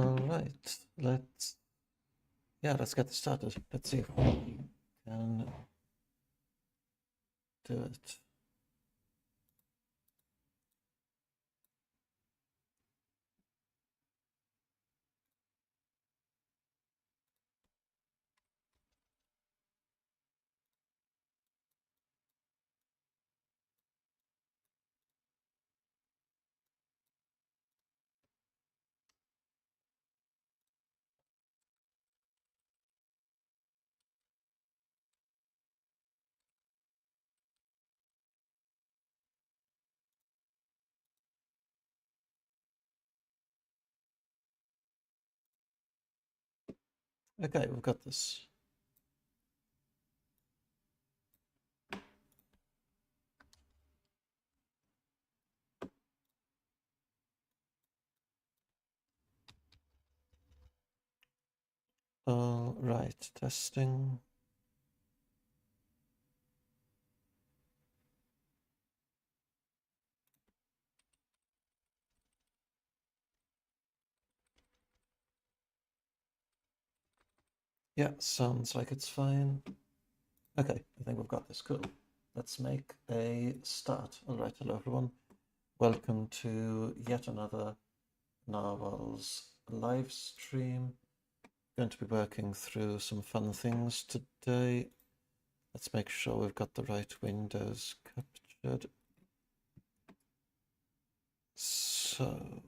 All right, let's get this started. Let's see if we can do it. Okay, we've got this. All right, testing. Yeah, sounds like it's fine. Okay, I think we've got this. Cool. Let's make a start. All right, hello everyone. Welcome to yet another Narwhals live stream. Going to be working through some fun things today. Let's make sure we've got the right windows captured. So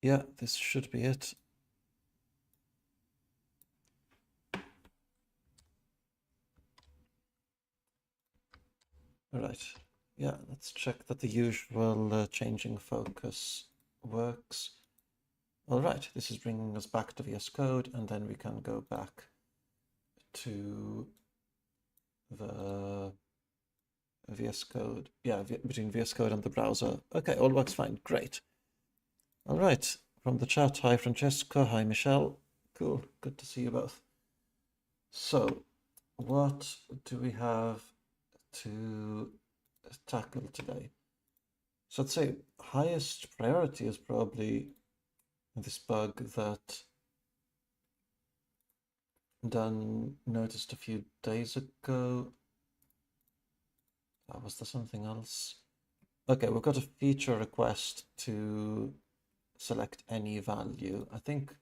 yeah, this should be it. All right. Yeah, let's check that the usual changing focus works. All right, this is bringing us back to VS Code, and then we can go back to the VS Code. Yeah, between VS Code and the browser. Okay, all works fine. Great. All right, from the chat, hi Francesca, hi Michelle. Cool, good to see you both. So, what do we have to tackle today? So I'd say highest priority is probably this bug that Dan noticed a few days ago. Was there something else? Okay, we've got a feature request to select any value. I think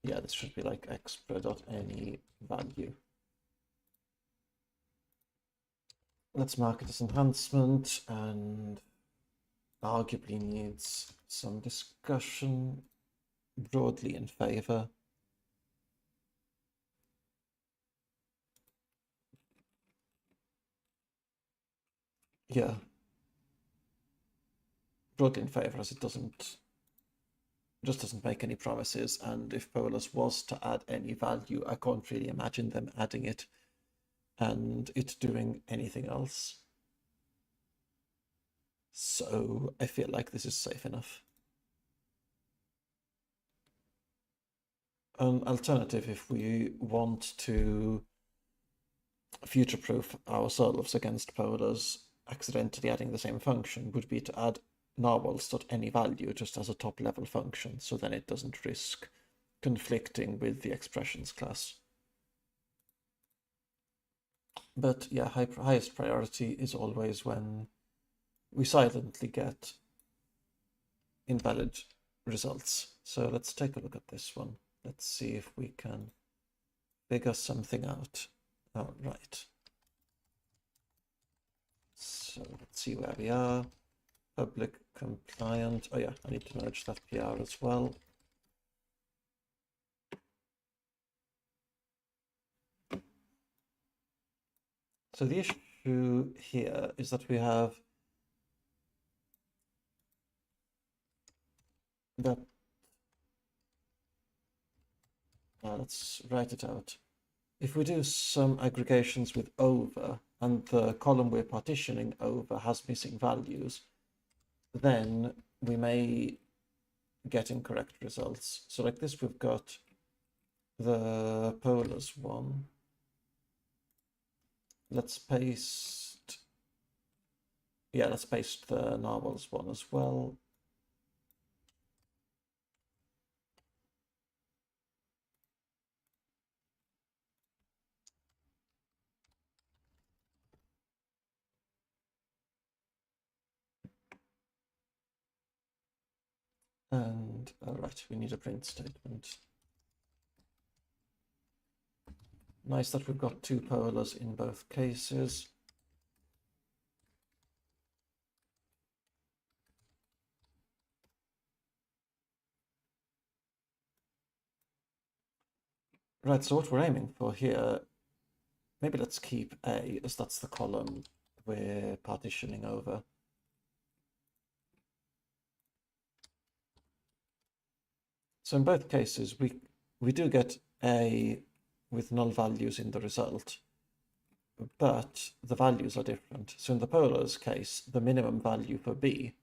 yeah, this should be like expr.any value. Let's mark it as enhancement and arguably needs some discussion, broadly in favor. Yeah, broadly in favor, as it just doesn't make any promises, and if Polus was to add any value, I can't really imagine them adding it and it doing anything else. So I feel like this is safe enough. An alternative, if we want to future-proof ourselves against Polus accidentally adding the same function, would be to add narwhals.any value just as a top-level function, so then it doesn't risk conflicting with the expressions class. But yeah, highest priority is always when we silently get invalid results. So let's take a look at this one. Let's see if we can figure something out. All right. So let's see where we are. Public compliant. Oh yeah, I need to merge that PR as well. So the issue here is that we have that. Let's write it out. If we do some aggregations with over and the column we're partitioning over has missing values, then we may getting correct results. So like this, we've got the polars one. Let's paste, yeah, let's paste the narwhals one as well. And all right, we need a print statement. Nice that we've got two polars in both cases. Right, so what we're aiming for here, maybe let's keep A, as that's the column we're partitioning over. So in both cases, we do get A with null values in the result, but the values are different. So in the polars case, the minimum value for B,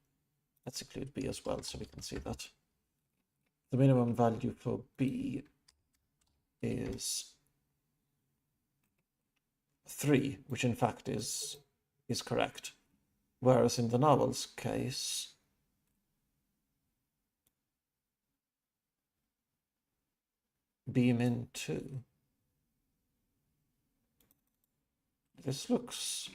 let's include B as well so we can see that. The minimum value for B is 3, which in fact is correct. Whereas in the Narwhals case, B min 2. This looks,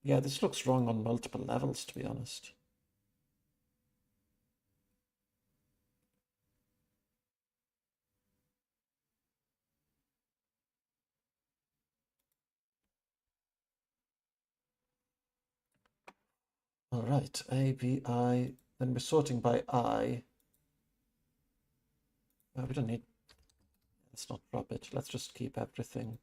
yeah, this looks wrong on multiple levels, to be honest. All right, A, B, I. Then we're sorting by I. We don't need, let's not drop it. Let's just keep everything.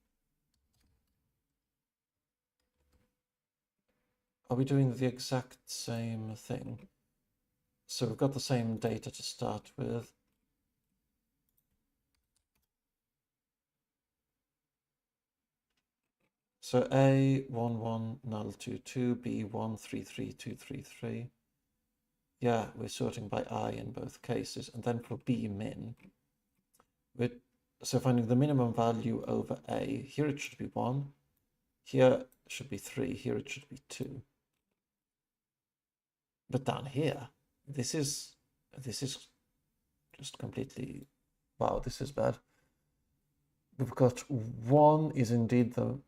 Are we doing the exact same thing? So we've got the same data to start with. So A11 null 22, B1 33233. Yeah, we're sorting by I in both cases. And then for B min, so finding the minimum value over A, here it should be 1, here it should be 3, here it should be 2. But down here, this is just completely, wow, this is bad. We've got 1 is indeed the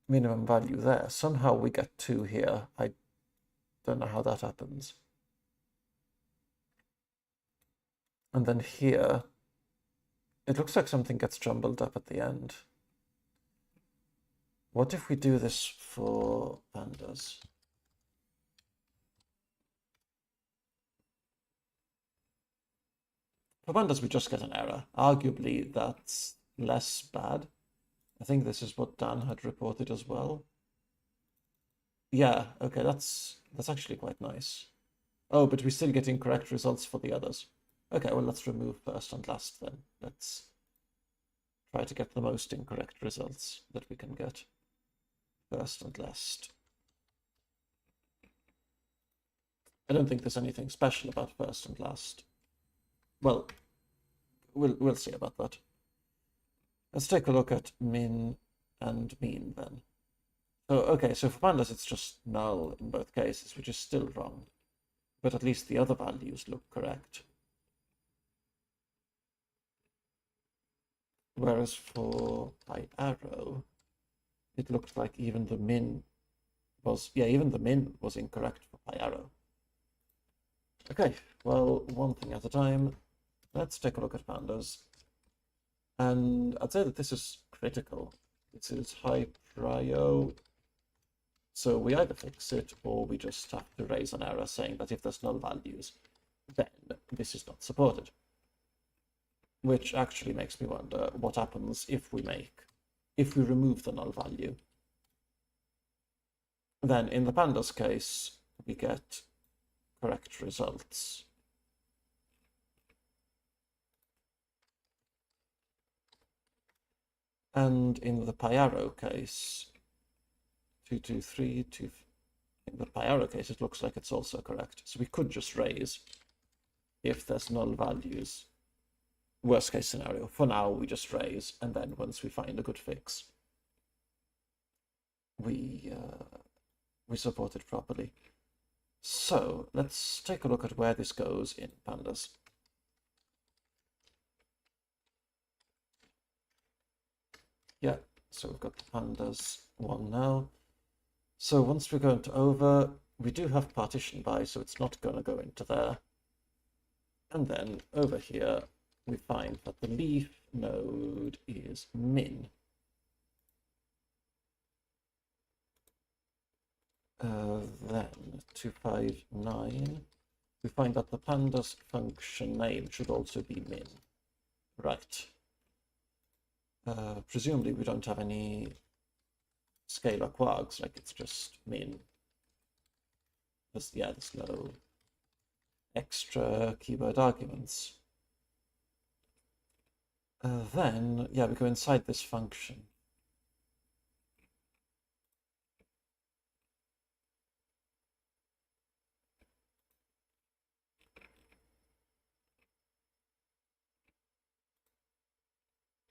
minimum value there. Somehow we get 2 here. I don't know how that happens. And then here, it looks like something gets jumbled up at the end. What if we do this for pandas? For pandas, we just get an error. Arguably, that's less bad. I think this is what Dan had reported as well. Yeah, okay, that's actually quite nice. Oh, but we're still getting correct results for the others. Okay, well, let's remove first and last then. Let's try to get the most incorrect results that we can get. First and last. I don't think there's anything special about first and last. Well, we'll see about that. Let's take a look at min and mean then. So, okay, so for pandas, it's just null in both cases, which is still wrong. But at least the other values look correct. Whereas for PyArrow, it looked like even the min was, yeah, even the min was incorrect for PyArrow. Okay, well, one thing at a time. Let's take a look at pandas. And I'd say that this is critical. This is high prio. So we either fix it or we just have to raise an error saying that if there's null values, then this is not supported. Which actually makes me wonder what happens if we remove the null value. Then in the pandas case, we get correct results. And in the PyArrow case, 223, the PyArrow case, it looks like it's also correct. So we could just raise if there's null values. Worst case scenario. For now, we just raise, and then once we find a good fix, we support it properly. So let's take a look at where this goes in pandas. Yeah, so we've got the pandas one now. So once we go into over, we do have partition by, so it's not going to go into there. And then over here, we find that the leaf node is min. Then 259, we find that the pandas function name should also be min. Right. Presumably we don't have any scalar quarks, like it's just min. There's no extra keyword arguments. Then, yeah, we go inside this function.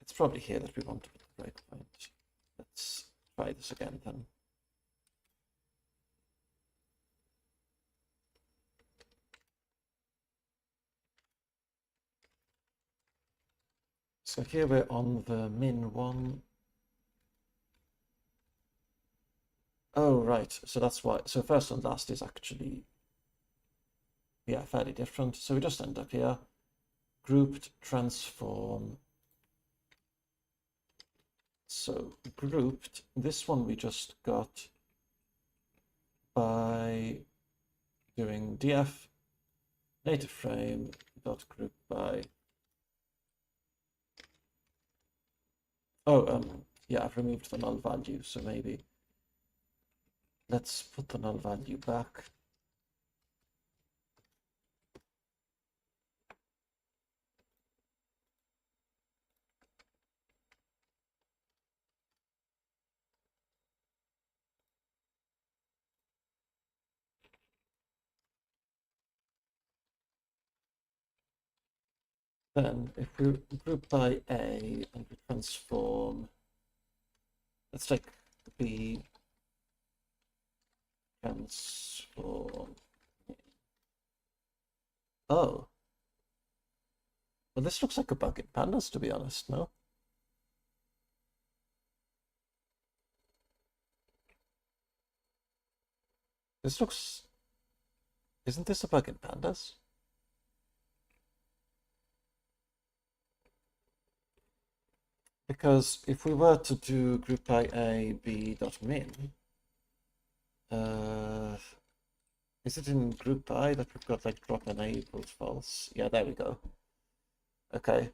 It's probably here that we want to put the breakpoint. Let's try this again then. So here we're on the min one. Oh, right. So that's why. So first and last is actually, yeah, fairly different. So we just end up here. Grouped transform. So grouped, this one we just got by doing df dataframe dot group by. Oh, yeah, I've removed the null value, so maybe let's put the null value back. Then if we group by A and we transform, let's take B transform. Oh. Well, this looks like a bug in pandas, to be honest, no? This looks... Isn't this a bug in pandas? Because if we were to do group by A, B dot min, is it in group by that we've got like drop NA equals false? Yeah, there we go. Okay.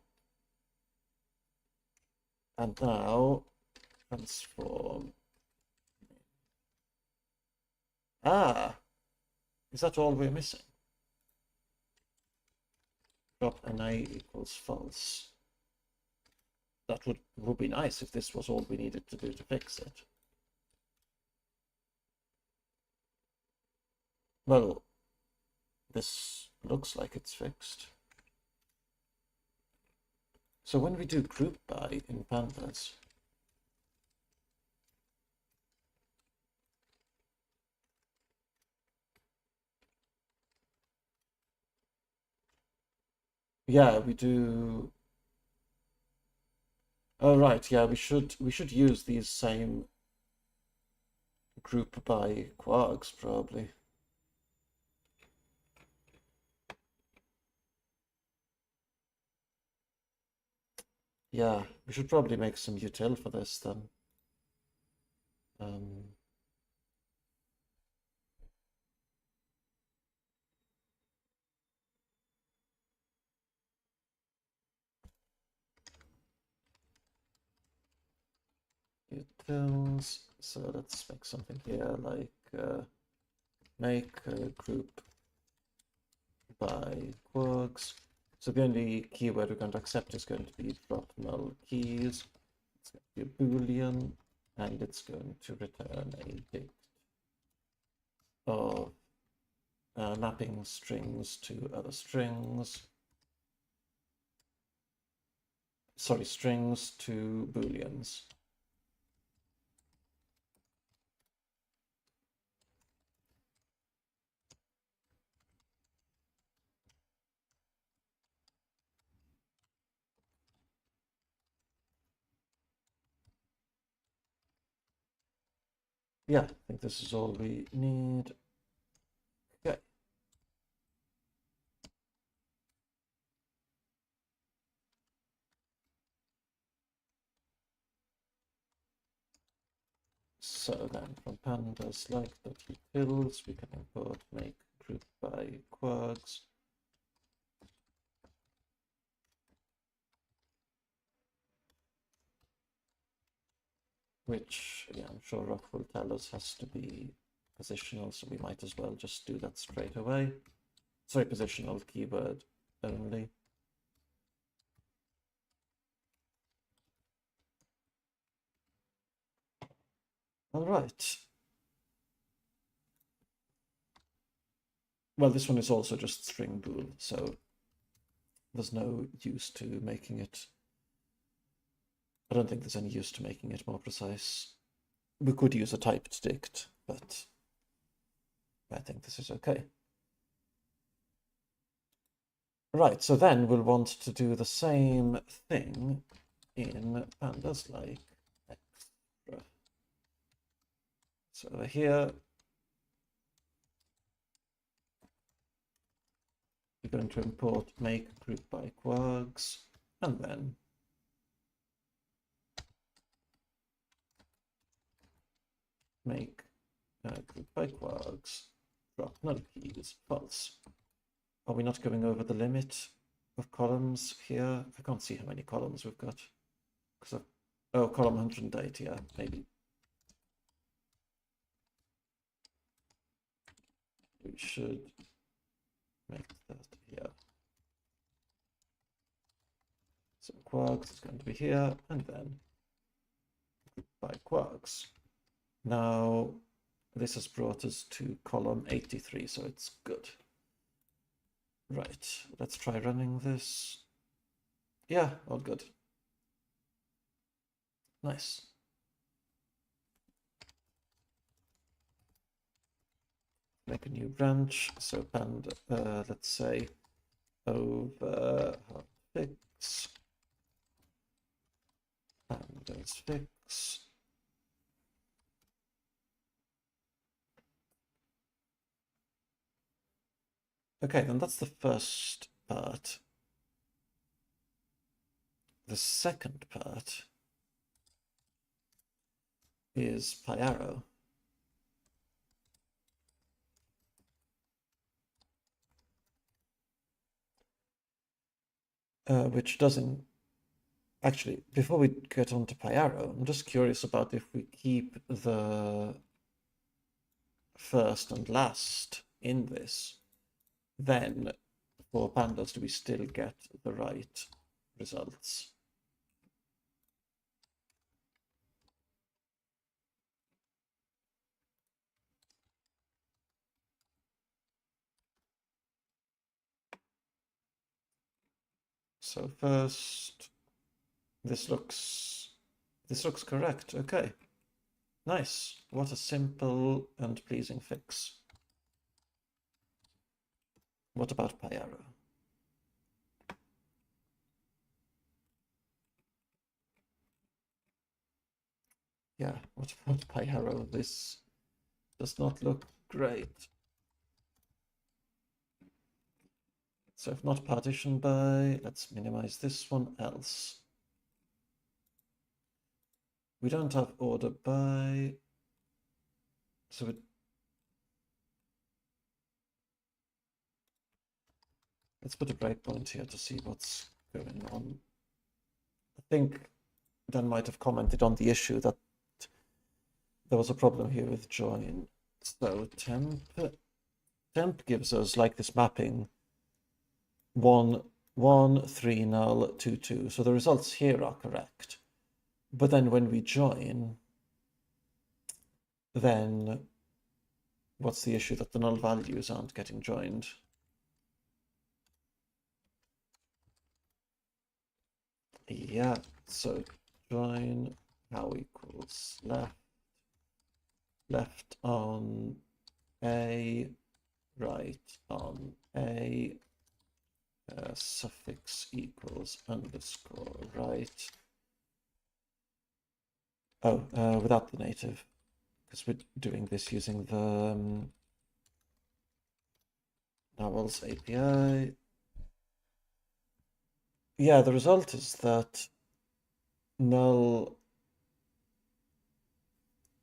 And now transform. Ah, is that all we're missing? Drop NA equals false. That would be nice if this was all we needed to do to fix it. Well, this looks like it's fixed. So when we do group by in pandas, yeah, we do. Oh right, yeah, we should use these same group by quarks probably. Yeah, we should probably make some util for this then. Utils. So let's make something here like make a group by quarks. So the only keyword we're going to accept is going to be drop null keys. It's going to be a boolean, and it's going to return a dict. of mapping strings to other strings. Sorry, strings to booleans. Yeah, I think this is all we need. Okay. So then from pandas like.utils, we can import make group by quirks. Which, yeah, I'm sure Rock will tell us has to be positional, so we might as well just do that straight away. Sorry, positional keyword only. All right. Well, this one is also just string bool, so there's no use to making it. I don't think there's any use to making it more precise. We could use a typed dict, but I think this is okay. Right, so then we'll want to do the same thing in pandas like extra. So over here, we're going to import make group by quirks, and then make group by quirks, drop null keys, false. Are we not going over the limit of columns here? I can't see how many columns we've got. Oh, column 108, yeah, maybe. We should make that here. So quarks is going to be here, and then by quarks. Now, this has brought us to column 83, so it's good. Right, let's try running this. Yeah, all good. Nice. Make a new branch. So panda, let's say over fix pandas fix. Okay, then that's the first part. The second part is PyArrow. Which doesn't actually, before we get on to PyArrow, I'm just curious about if we keep the first and last in this, then for pandas do we still get the right results? So first, this looks correct. Okay, nice. What a simple and pleasing fix. What about PyArrow? Yeah, what about PyArrow? This does not look great. So if not partition by, let's minimize this one else. We don't have order by, so let's put a breakpoint here to see what's going on. I think Dan might have commented on the issue that there was a problem here with join. So temp gives us like this mapping 1 1 3 null 2 2. So the results here are correct. But then when we join, then what's the issue that the null values aren't getting joined? Yeah, so join how equals left on A, right on A, suffix equals underscore right. Oh, without the native, because we're doing this using the Narwhals API. Yeah, the result is that null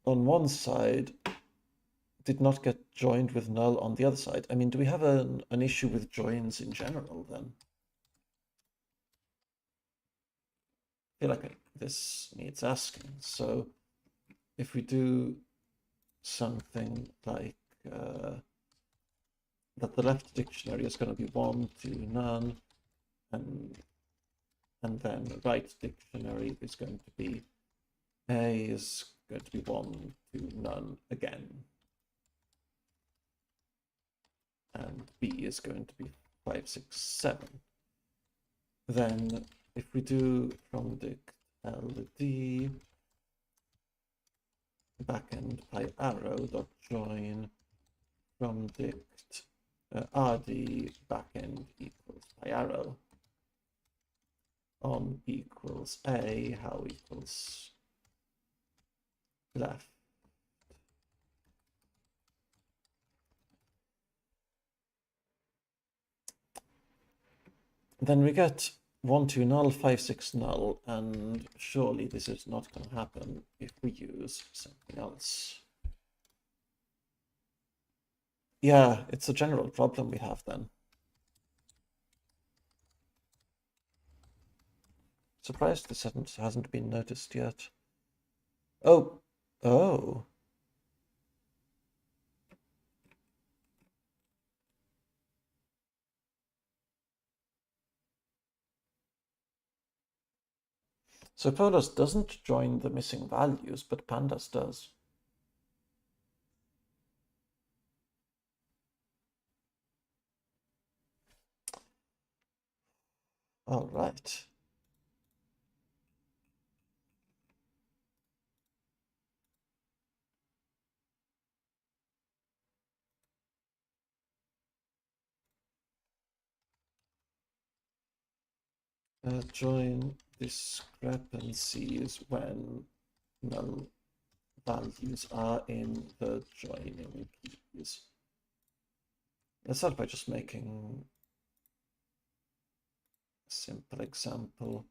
on one side did not get joined with null on the other side. I mean, do we have an issue with joins in general then? I feel like this needs asking. So if we do something like that the left dictionary is going to be 1 to none, and then the right dictionary is going to be A is going to be 1 to none again, and B is going to be 5, 6, 7. Then if we do from dict ld backend PyArrow dot join from dict rd backend equals PyArrow on equals A, how equals left. Then we get 1, 2 null, 5, 6 null, and surely this is not going to happen if we use something else. Yeah, it's a general problem we have then. Surprised this hasn't been noticed yet. Oh. So Polus doesn't join the missing values, but pandas does. All right. Join discrepancies when null values are in the joining keys. Let's start by just making a simple example.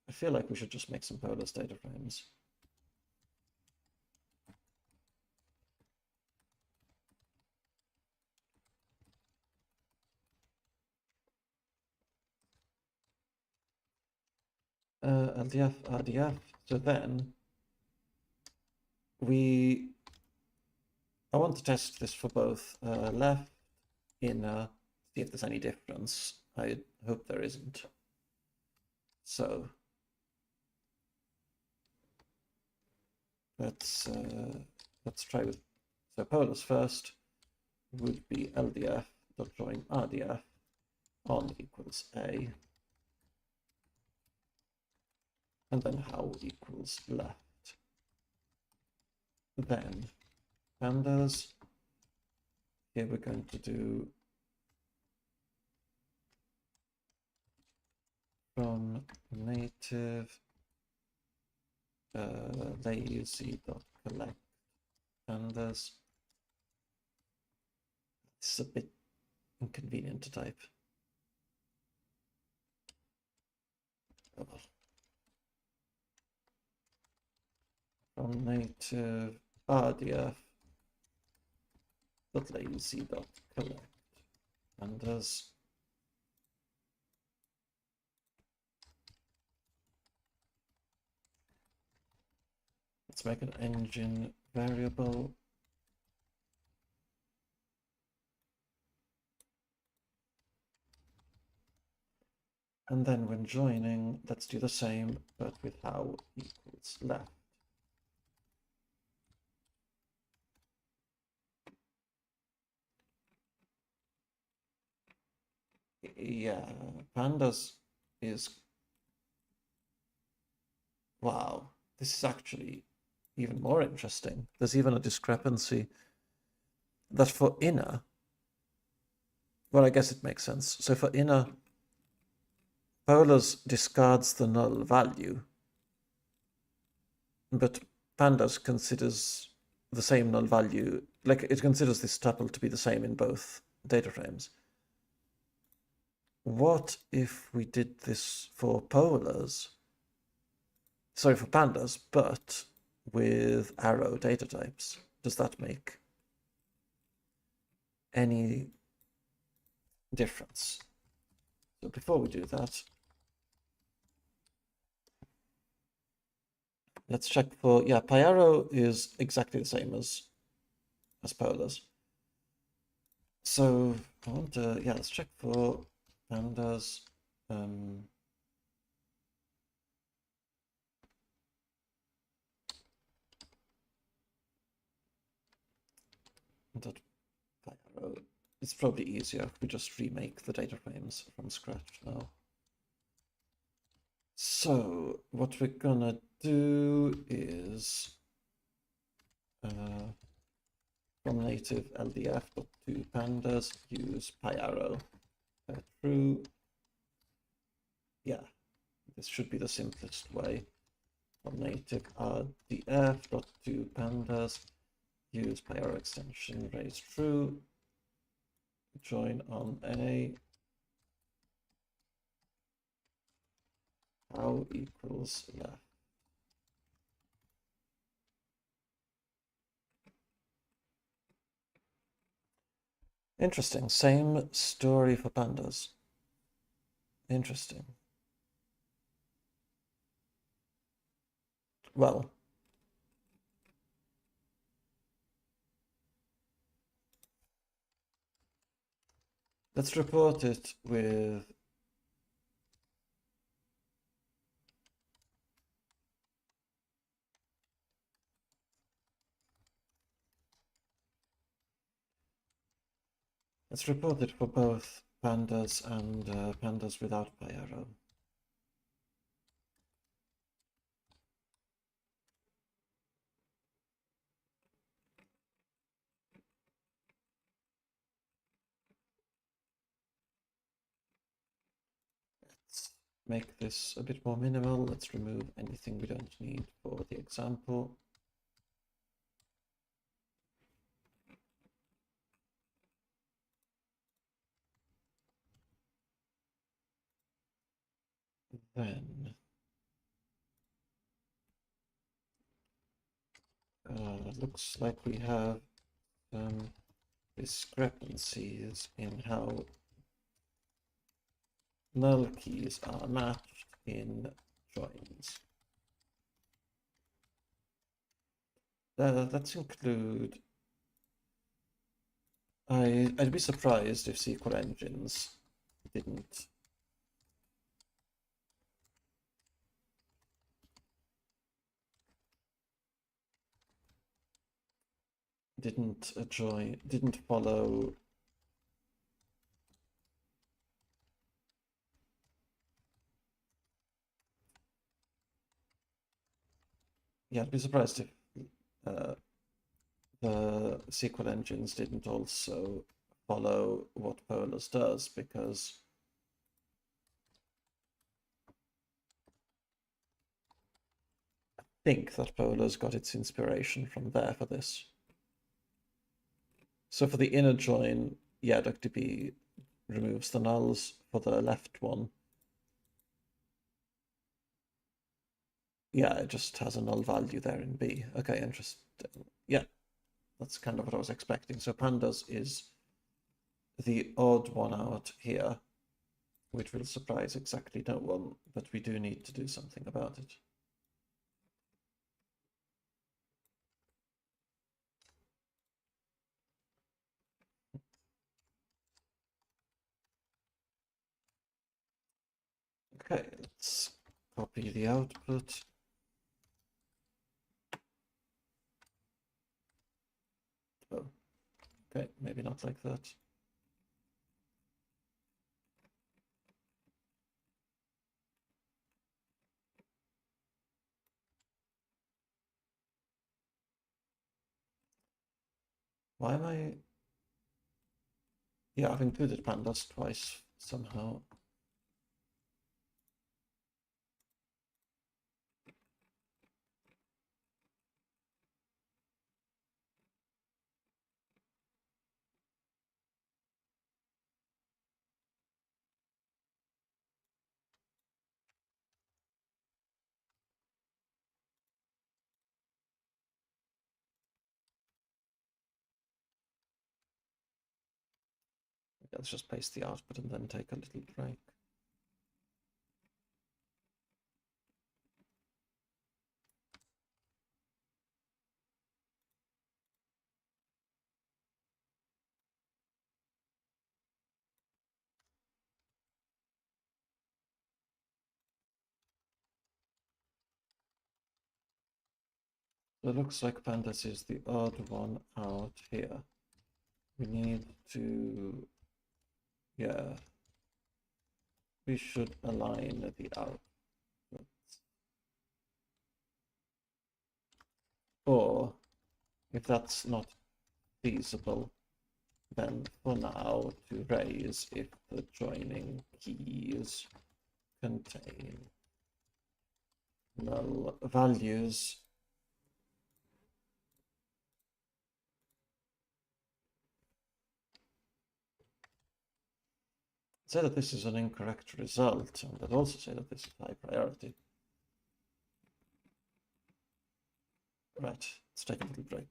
I feel like we should just make some Polus data frames. LDF, RDF. So then I want to test this for both left, inner, see if there's any difference. I hope there isn't. So let's try with, so Polus first would be LDF dot join RDF on equals A, and then how equals left. Then pandas, here we're going to do from native lazy.collect pandas. It's a bit inconvenient to type. Oh, well. From native rdf lazy.collect pandas. Let's make an engine variable. And then when joining, let's do the same, but with how equals left. Yeah, pandas is, wow, this is actually even more interesting. There's even a discrepancy that for inner, well, I guess it makes sense. So for inner, polars discards the null value, but pandas considers the same null value, like it considers this tuple to be the same in both data frames. What if we did this for polars? Sorry, for pandas, but with arrow data types? Does that make any difference? So before we do that, let's check for, yeah, PyArrow is exactly the same as polars. So I want to, yeah, let's check for pandas. Dot PyArrow. It's probably easier if we just remake the data frames from scratch now. So what we're gonna do is from native ldf.to pandas use PyArrow. True. Yeah, this should be the simplest way. From native rdf.to pandas use PyArrow extension raise true. Join on a how equals left. Interesting. Same story for pandas. Interesting. Well, let's report it with let's report it for both pandas and pandas without PyArrow. Let's make this a bit more minimal. Let's remove anything we don't need for the example. Then looks like we have some discrepancies in how null keys are matched in joins. Let's include. I'd be surprised if SQL engines didn't didn't follow. Yeah, I'd be surprised if the SQL engines didn't also follow what polars does, because I think that polars got its inspiration from there for this. So for the inner join, yeah, DuckDB removes the nulls. For the left one, yeah, it just has a null value there in B. Okay, interesting. Yeah, that's kind of what I was expecting. So pandas is the odd one out here, which will surprise exactly no one, but we do need to do something about it. Okay, let's copy the output. Oh, okay, maybe not like that. Why am I? Yeah, I've included pandas twice somehow. Let's just paste the output and then take a little break. So it looks like pandas is the odd one out here. We need to, yeah, we should align the output. Or if that's not feasible, then for now to raise if the joining keys contain null values. Say that this is an incorrect result, and I'd also say that this is high priority. Right, let's take a little break.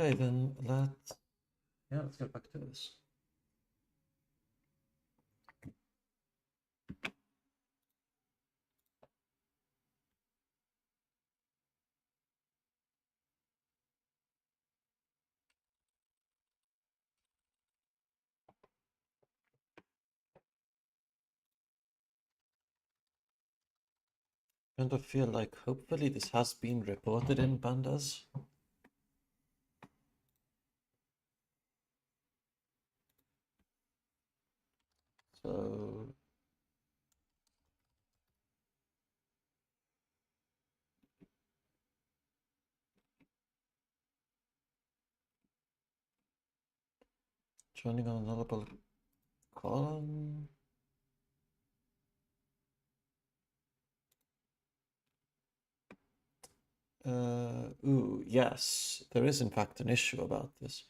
Okay, then let's get back to this. Kind of feel like hopefully this has been reported in pandas. So joining on a nullable column. Ooh, yes, there is in fact an issue about this.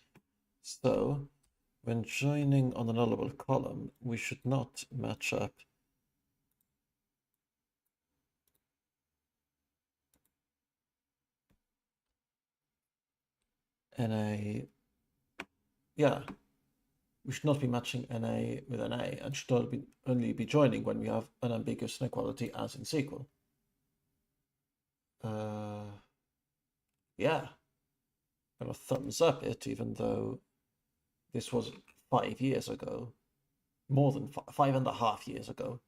So when joining on a nullable column, we should not match up NA. Yeah, we should not be matching NA with NA and should only be joining when we have an ambiguous inequality as in SQL. Yeah, kind of thumbs up it, even though this was 5 years ago, more than 5.5 years ago.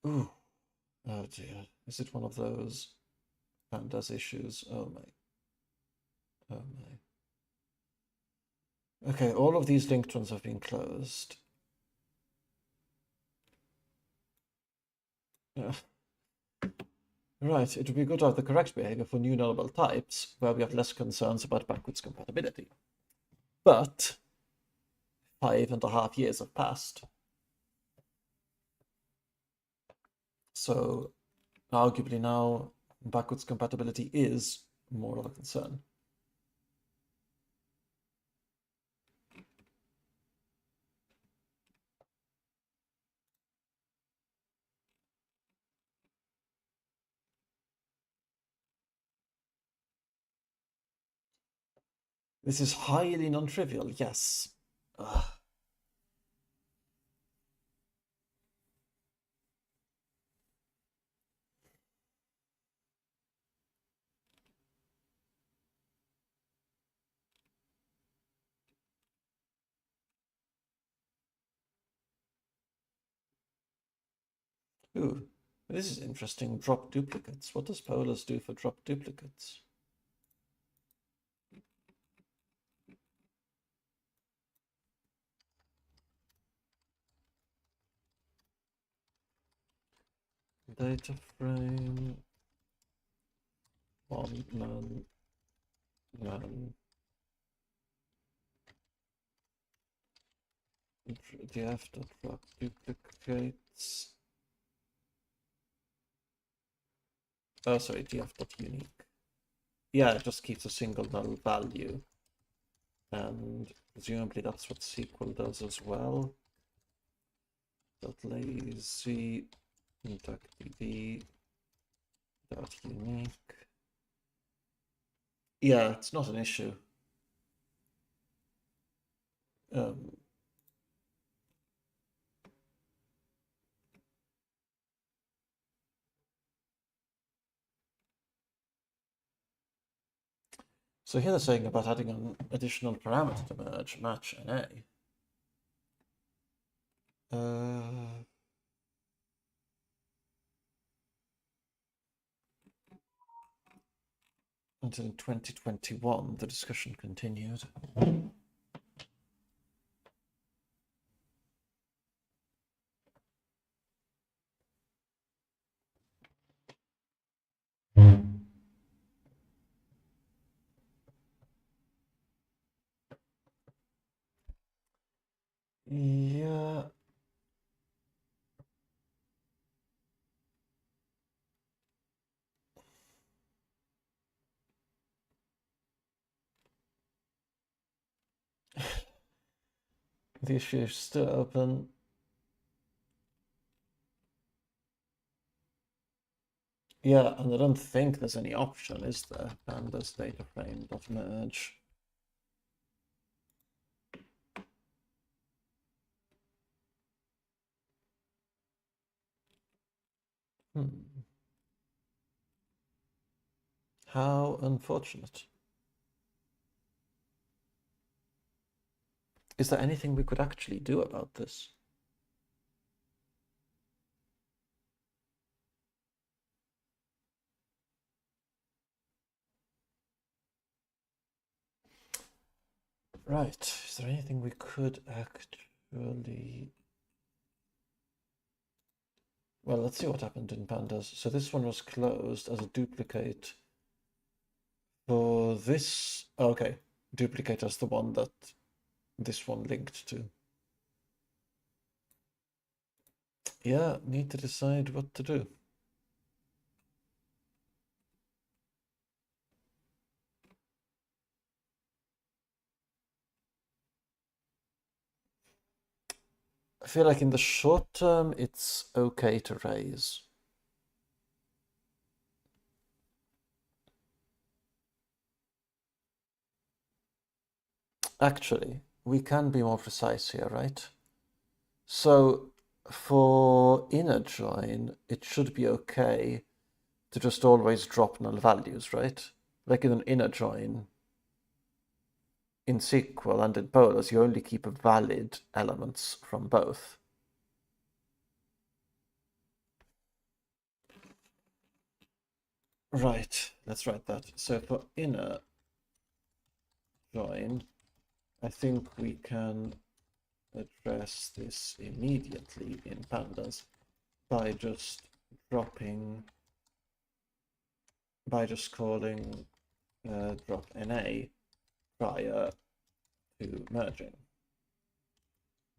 Ooh, oh dear, is it one of those pandas issues? Oh my, oh my. Okay, all of these linked ones have been closed. Yeah. Right, it would be good to have the correct behavior for new nullable types, where we have less concerns about backwards compatibility. But 5.5 years have passed. So arguably now backwards compatibility is more of a concern. This is highly non-trivial, yes. Ugh. Ooh, this is interesting. Drop duplicates. What does Polars do for drop duplicates? Dataframe. None. df.drop duplicates. Oh, sorry, df.unique. Yeah, it just keeps a single null value. And presumably that's what SQL does as well. Dot lazy db dot unique. Yeah, it's not an issue. So here they're saying about adding an additional parameter to merge match NA. Until 2021, the discussion continued. Yeah. The issue is still open. Yeah, and I don't think there's any option, is there? Pandas dataframe.merge. How unfortunate. Is there anything we could actually do about this? Right, is there anything we could actually... Well, let's see what happened in pandas. So this one was closed as a duplicate for this. Okay, duplicate as the one that this one linked to. Yeah, need to decide what to do. I feel like in the short term, it's okay to raise. Actually, we can be more precise here, right? So for inner join, it should be okay to just always drop null values, right? Like in an inner join, in SQL and in polars, you only keep valid elements from both. Right, let's write that. So for inner join, I think we can address this immediately in pandas by just dropping, by just calling drop NA prior to merging.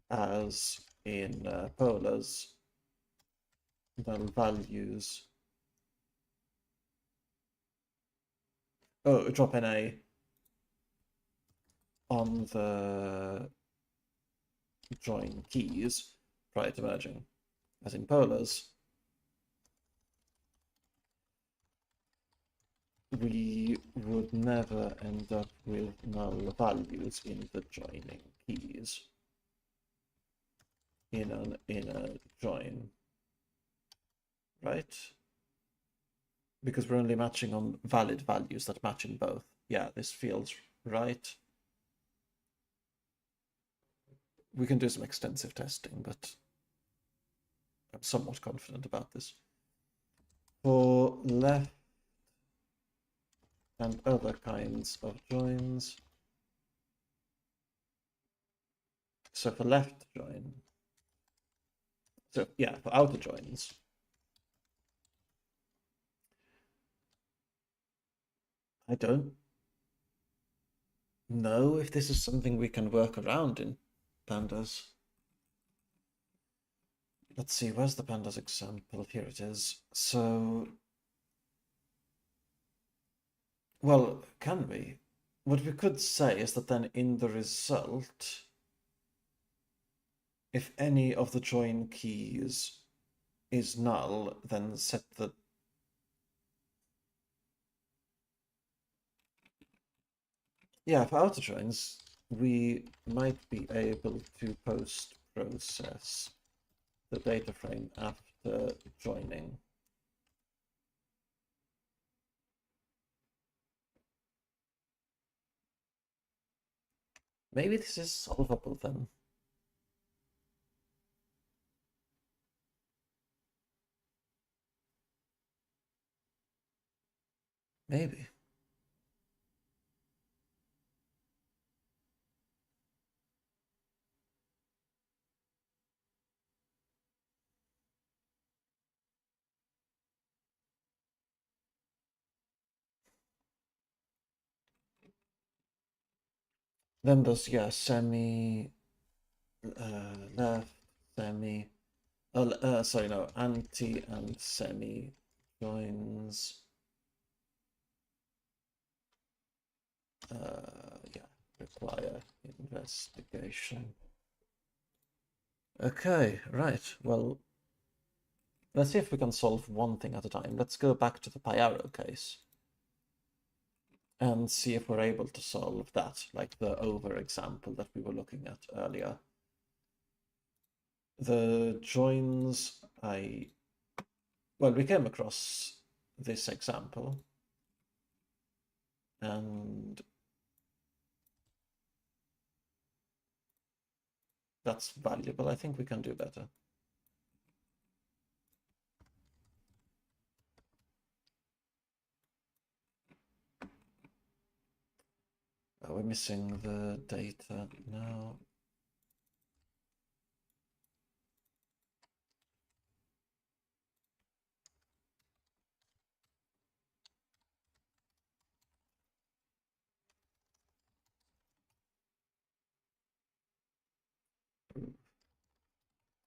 As in polars, null values. Oh, drop NA on the join keys prior to merging. As in polars, we would never end up with null values in the joining keys in an inner join, right? Because we're only matching on valid values that match in both. Yeah, this feels right. We can do some extensive testing, but I'm somewhat confident about this. For left and other kinds of joins, so for left join, so yeah, for outer joins, I don't know if this is something we can work around in pandas. Let's see, where's the pandas example? Here it is. So, well, can we? What we could say is that then in the result, if any of the join keys is null, then set the yeah, for outer joins, we might be able to post-process the data frame after joining. Maybe this is solvable then. Maybe. Then there's, yeah, semi, left, semi, sorry, no, anti and semi joins. Yeah, require investigation. Okay, right. Well, let's see if we can solve one thing at a time. Let's go back to the PyArrow case and see if we're able to solve that, like the over example that we were looking at earlier. The joins, well, we came across this example and that's valuable. I think we can do better. Oh, we're missing the data now.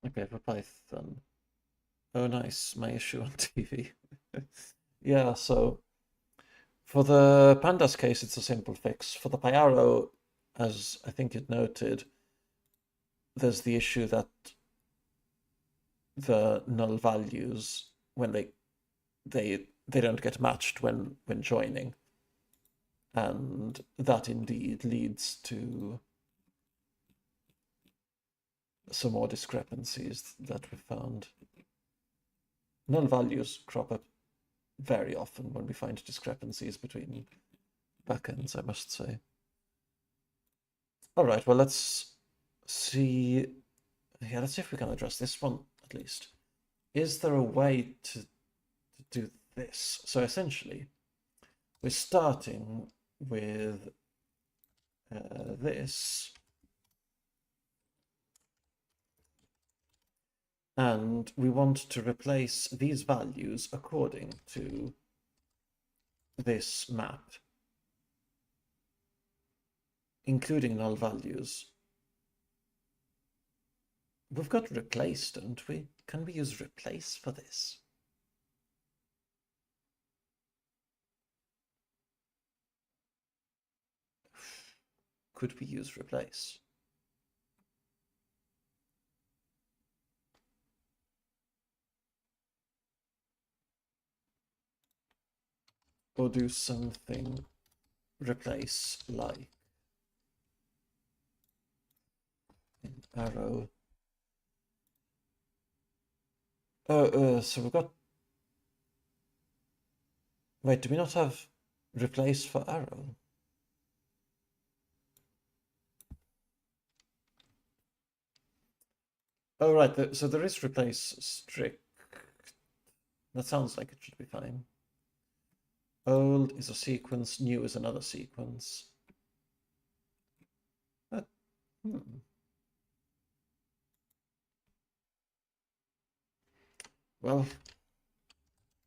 Okay, for Python. Oh, nice. My issue on TV. Yeah, so for the pandas case, it's a simple fix. For the PyArrow, as I think it noted, there's the issue that the null values, when they don't get matched when joining. And that indeed leads to some more discrepancies that we found. Null values crop up very often when we find discrepancies between backends, I must say. All right, well, let's see. Yeah, let's see if we can address this one at least. Is there a way to do this? So essentially, we're starting with this. And we want to replace these values according to this map, including null values. We've got replace, don't we? Can we use replace for this? Could we use replace? Or do something replace like in arrow? So we've got. Wait, do we not have replace for arrow? Oh, right. So there is replace strict. That sounds like it should be fine. Old is a sequence, new is another sequence. Hmm. Well,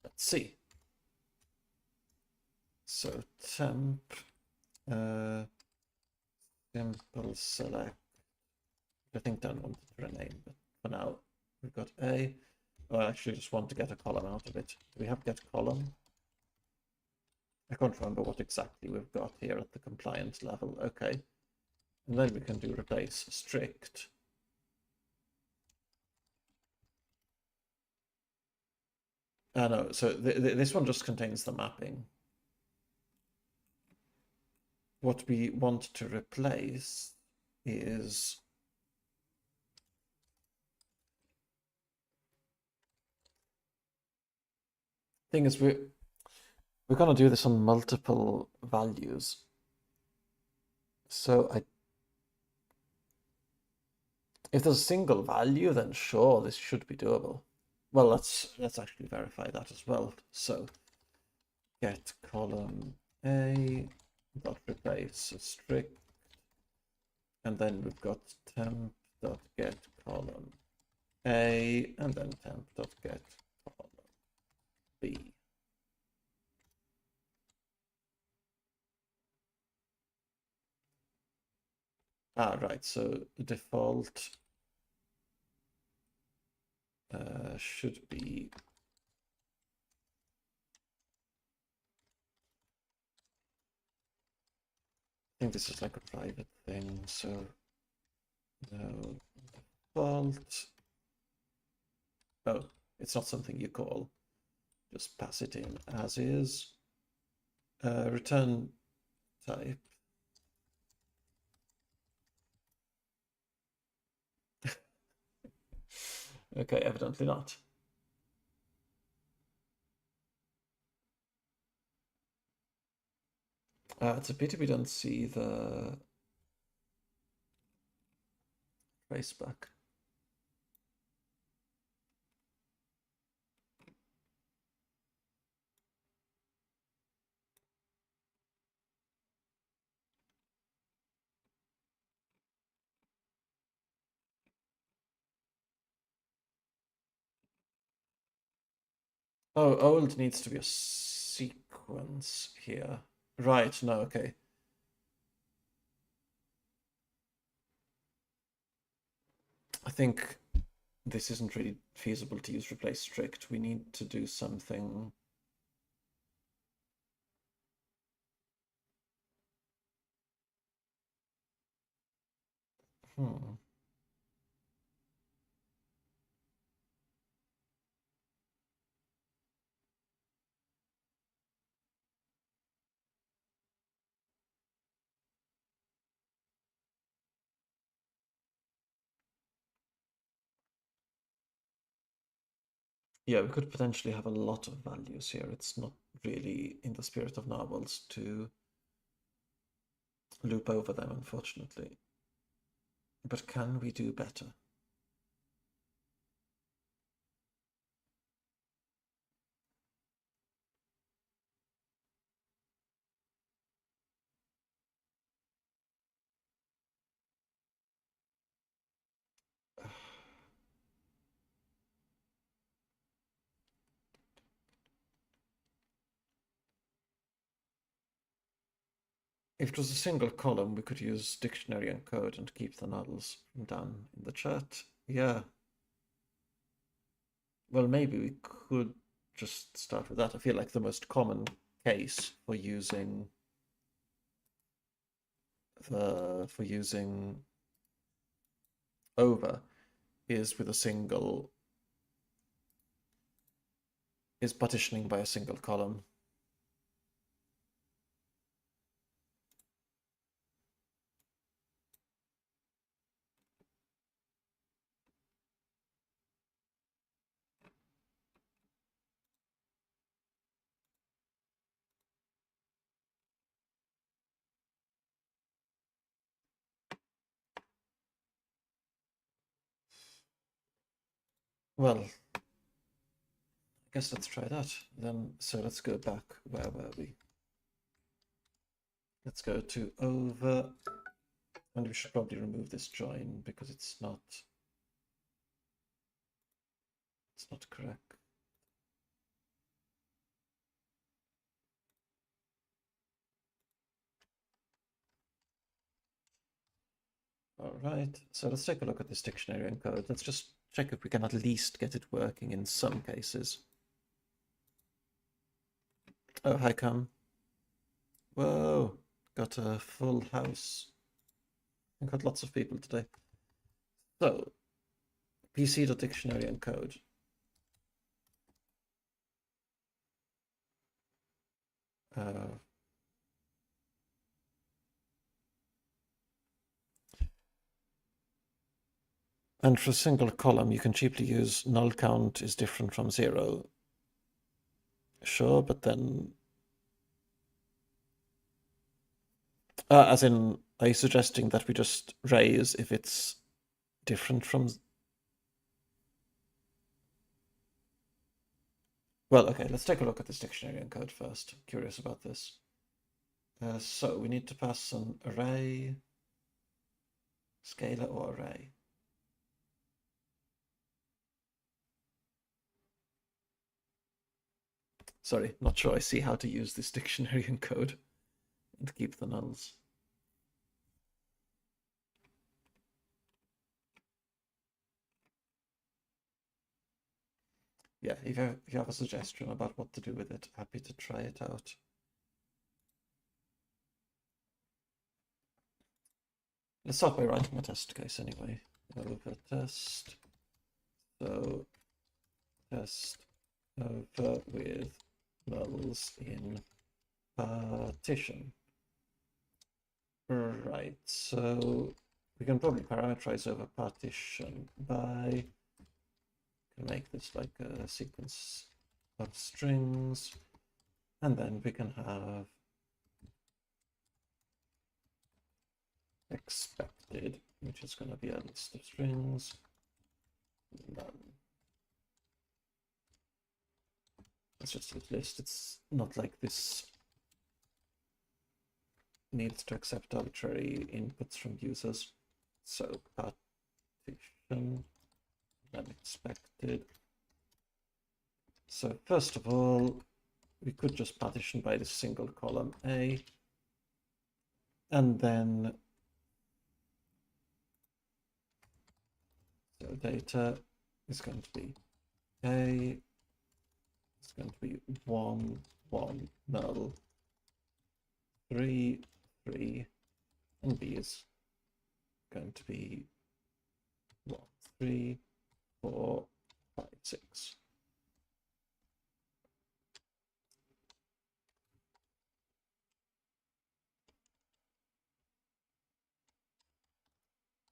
let's see. So temp, simple select. I think don't want to rename, but for now we've got a. Oh, I actually just want to get a column out of it. Do we have get column? I can't remember what exactly we've got here at the compliance level. Okay. And then we can do replace strict. No, so this one just contains the mapping. What we want to replace is thing is we're gonna do this on multiple values. So if there's a single value, then sure, this should be doable. Well, let's actually verify that as well. So get column A dot replace strict, and then we've got temp dot get column A, and then temp dot get column B. Right. So default should be I think this is like a private thing, so no default. Oh, it's not something you call. Just pass it in as is. Return type. Okay, evidently not. It's a pity we don't see the traceback. Oh, old needs to be a sequence here. Right, no, okay. I think this isn't really feasible to use replace strict. We need to do something. Yeah, we could potentially have a lot of values here. It's not really in the spirit of Narwhals to loop over them, unfortunately. But can we do better? If it was a single column, we could use dictionary encode and keep the nuls down in the chat. Yeah. Well, maybe we could just start with that. I feel like the most common case for using over is with a single is partitioning by a single column. Well, I guess let's try that then. So let's go back. Where were we? Let's go to over, and we should probably remove this join because it's not correct. All right, so let's take a look at this dictionary encode. Let's just check if we can at least get it working in some cases. Oh, hi, Cam. Whoa, got a full house. I've got lots of people today. So, pc.dictionary encode. And for a single column, you can cheaply use null count is different from 0. Sure, but then... as in, are you suggesting that we just raise if it's different from... Well, okay, let's take a look at this dictionary encode first. I'm curious about this. So we need to pass an array, scalar or array. Sorry, not sure I see how to use this dictionary encode and keep the nulls. Yeah, if you have a suggestion about what to do with it, happy to try it out. Let's start by writing a test case anyway. over test. So test over with nulls in partition. Right, so we can probably parameterize over partition by, can make this like a sequence of strings, and then we can have expected, which is going to be a list of strings, none. Let's just do list. It's not like this needs to accept arbitrary inputs from users. So partition, then expected. So first of all, we could just partition by this single column A, and then so data is going to be A, it's going to be 1, 1, null, 3, 3, and B is going to be 1, 3, 4, 5, 6.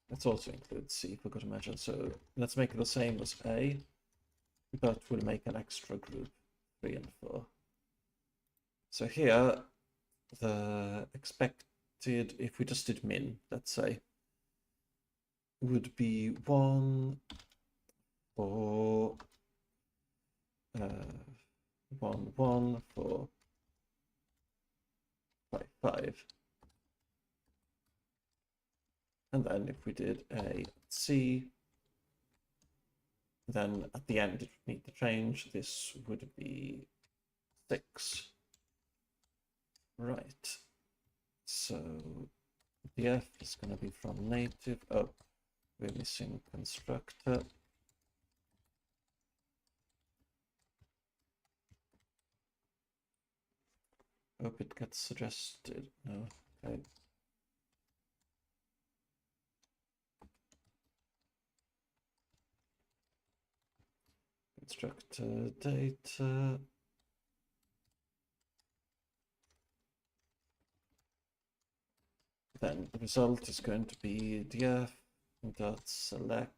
Let's also include C for good measure. So let's make it the same as A, but we'll make an extra group, 3 and 4. So here, the expected, if we just did min, let's say, would be 1, 4, 1, 1, 4, 5, 5. And then if we did a C, then at the end it would need to change. This would be 6. Right. So df is going to be from native. Oh, we're missing constructor. Hope it gets suggested. No, okay. Constructor data. Then the result is going to be df dot select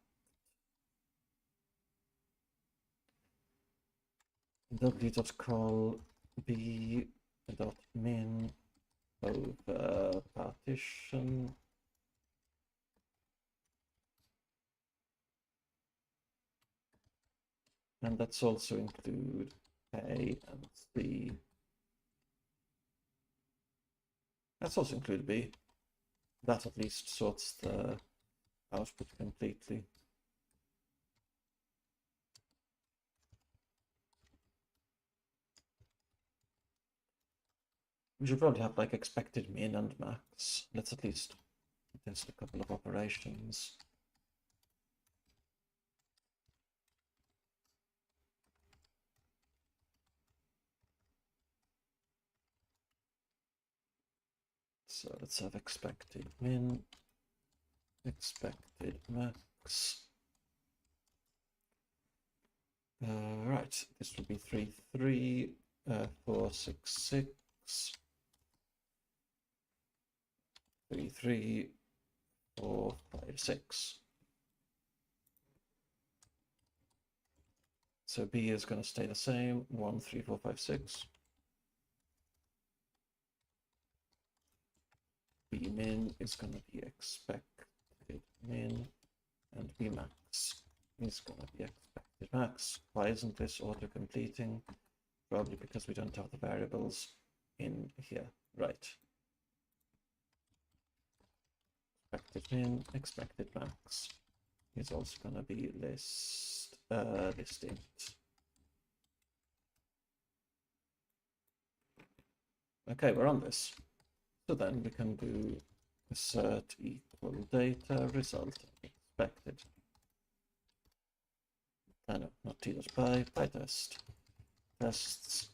w dot call b dot min over partition. And let's also include A and C. Let's also include B. That at least sorts the output completely. We should probably have like expected min and max. Let's at least test a couple of operations. So let's have expected min, expected max. Right, this would be 3, 3, 4, 6, 6, 3, 3, 4, 5, 6. So B is going to stay the same, 1, 3, 4, 5, 6. B min is going to be expected min, and B max is going to be expected max. Why isn't this auto-completing? Probably because we don't have the variables in here. Right. Expected min, expected max is also going to be list int. Okay, we're on this. So then we can do assert equal data result expected. No, not t.py, pytest. Tests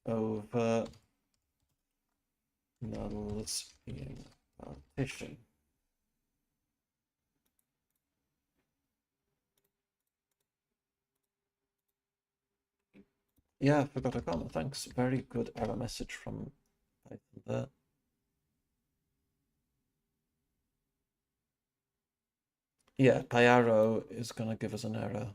over nulls in partition. Yeah, I forgot a comma. Thanks. Very good error message from Python there. Yeah, PyArrow is going to give us an error.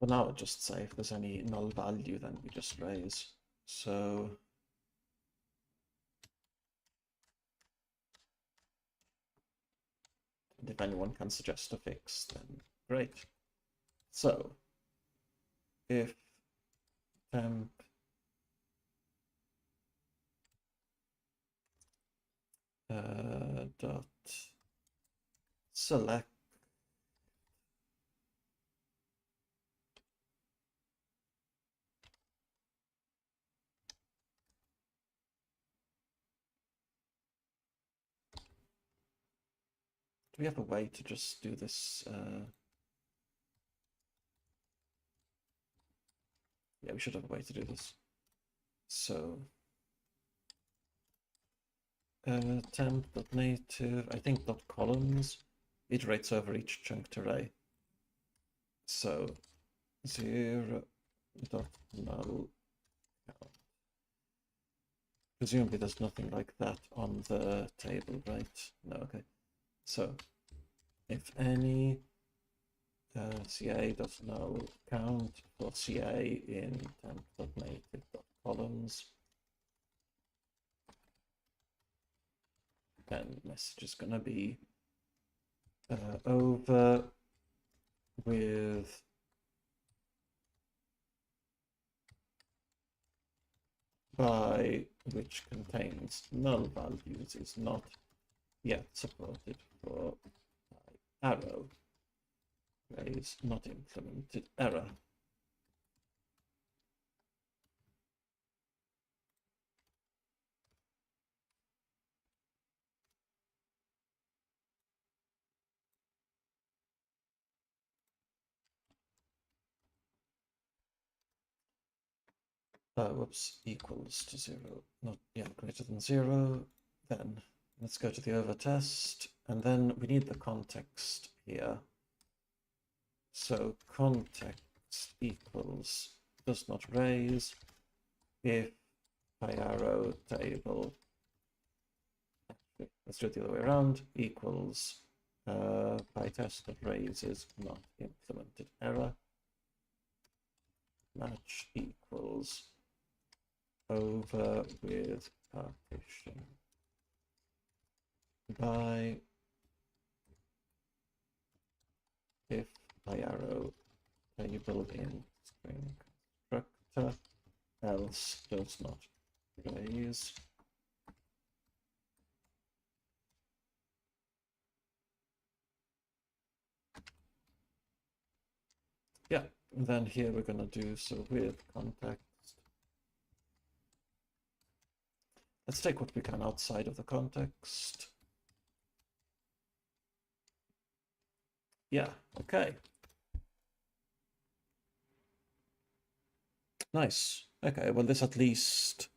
But now I'll just say if there's any null value, then we just raise. So if anyone can suggest a fix, then great. So if temp dot select do we have a way to just do this? Yeah, we should have a way to do this. So temp.native, I think .columns iterates over each chunked array. So 0 dot null count. Presumably there's nothing like that on the table, right? No, okay. So if any ca.null count for ca in temp.native.columns, then message is going to be over with by which contains null values is not yet supported for PyArrow. Raise not implemented error. Whoops, equals to 0, not, yeah, greater than 0. Then let's go to the over test, and then we need the context here. So context equals does not raise if PyArrow table, let's do it the other way around, equals PyTest that raises not implemented error. Match equals over with partition by if PyArrow table in string constructor else does not raise. Yeah, and then here we're going to do so with context. Let's take what we can outside of the context. Yeah, okay. Nice. Okay, well, this at least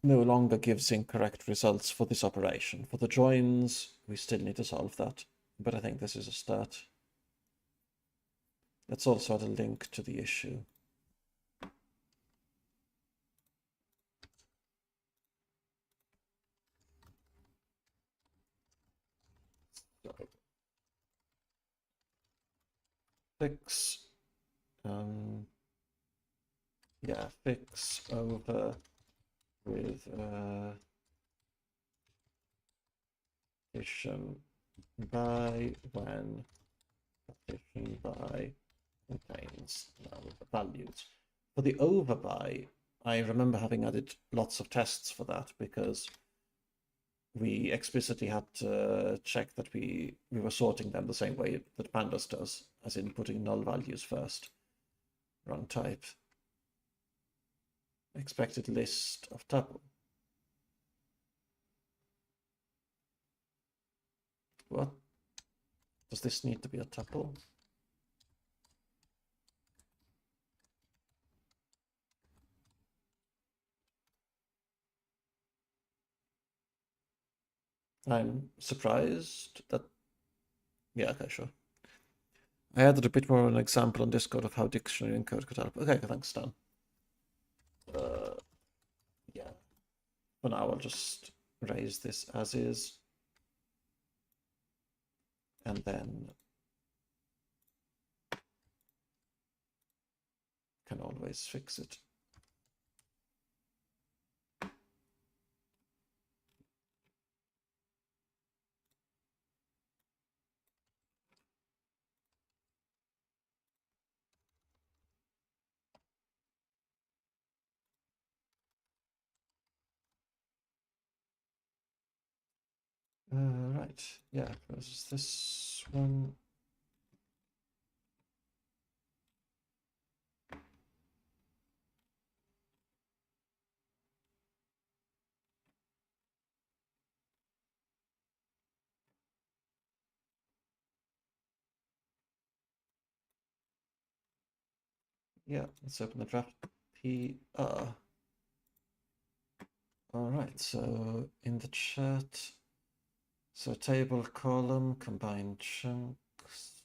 no longer gives incorrect results for this operation. For the joins, we still need to solve that, but I think this is a start. Let's also add a link to the issue. So, fix, yeah, fix over with partition by when partition by contains null values. For the overby, I remember having added lots of tests for that because we explicitly had to check that we were sorting them the same way that pandas does, as in putting null values first. Wrong type. Expected list of tuple. What? Does this need to be a tuple? I'm surprised that... Yeah, okay, sure. I added a bit more of an example on Discord of how dictionary encode could help. Okay, thanks, Dan. Yeah. For now, I'll just raise this as is. And then can always fix it. Right, yeah, there's this one. Yeah, let's open the draft PR. All right, so in the chat, so table, column, combined chunks.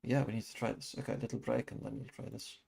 Yeah, we need to try this. Okay, a little break and then we'll try this.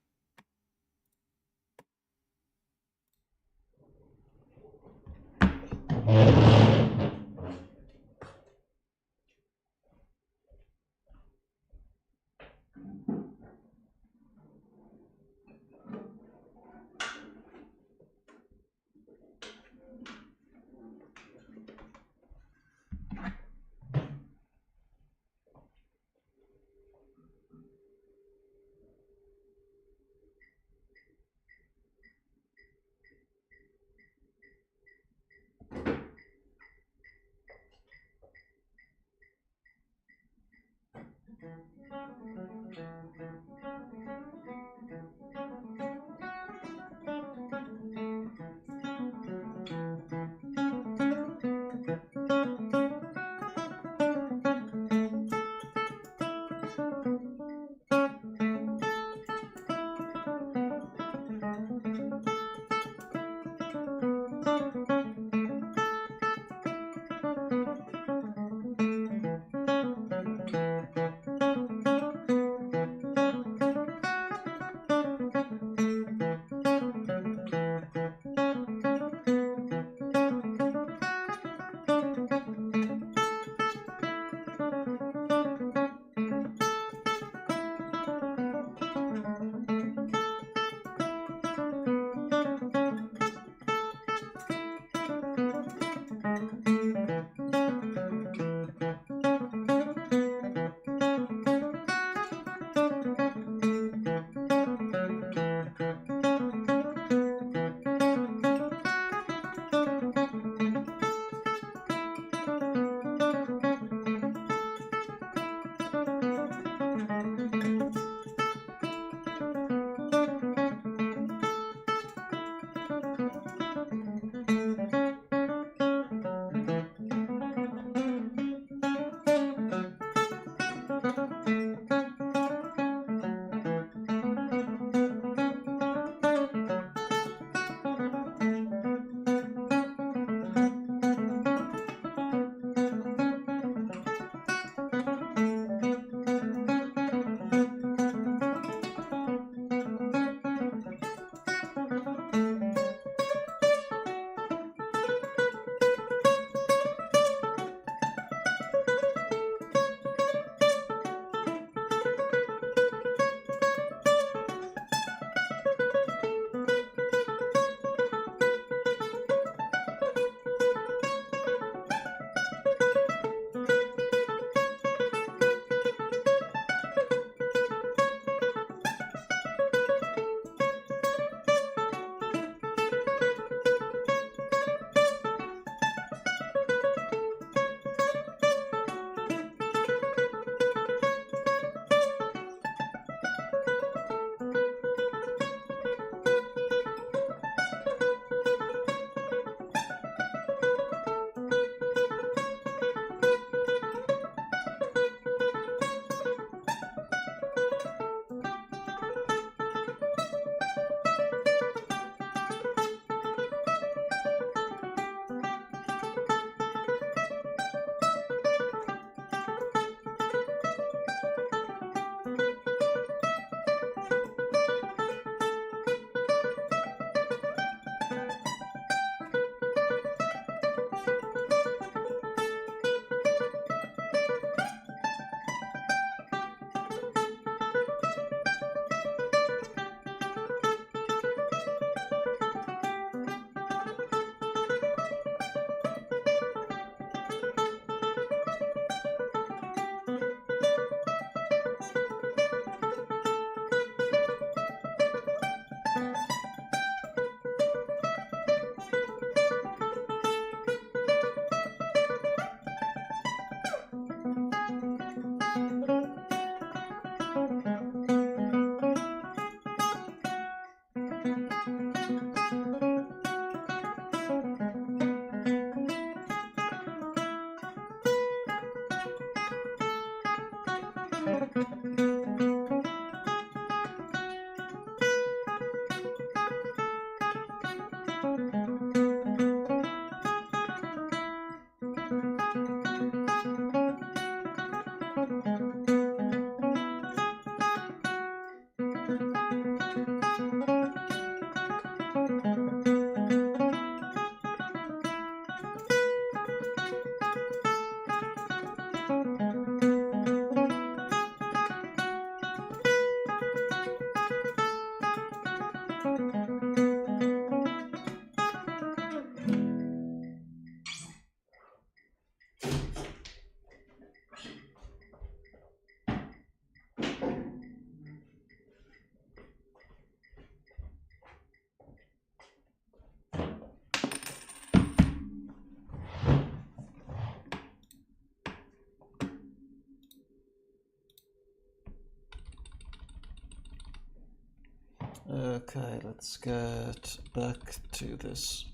Okay, let's get back to this.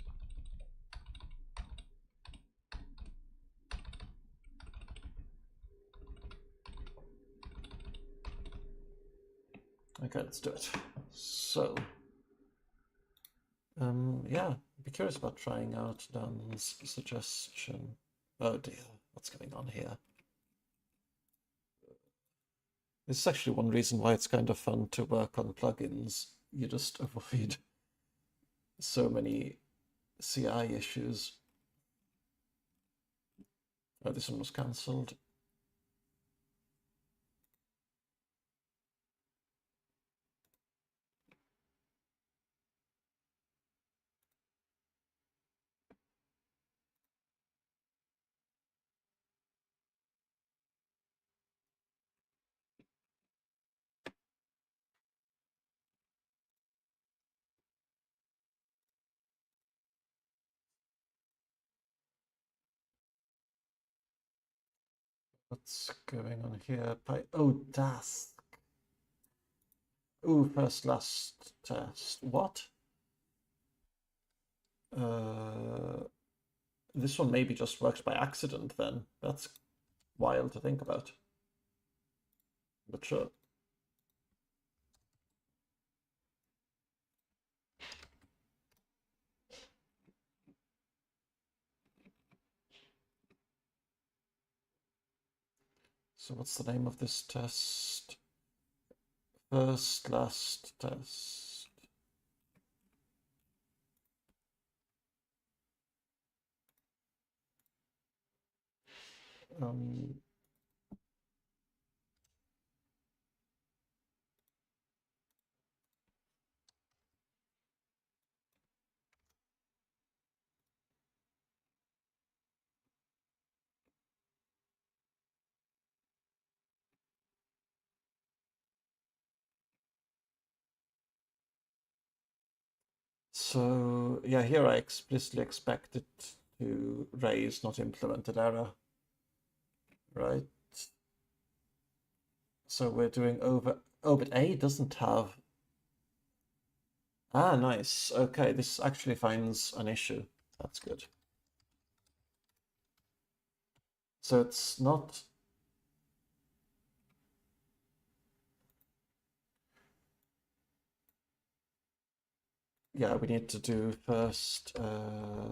Okay, let's do it. So, yeah, I'd be curious about trying out Dan's suggestion. Oh dear, what's going on here? This is actually one reason why it's kind of fun to work on plugins. You just avoid so many CI issues. Oh, this one was cancelled. What's going on here? Oh, Dask. Ooh, first last test. What? This one maybe just works by accident then. That's wild to think about. But sure. So what's the name of this test? First last test. So yeah, here I explicitly expect it to raise not implemented error, right? So we're doing over. Oh, but A doesn't have. Ah, nice. Okay, this actually finds an issue. That's good. So it's not. Yeah, we need to do first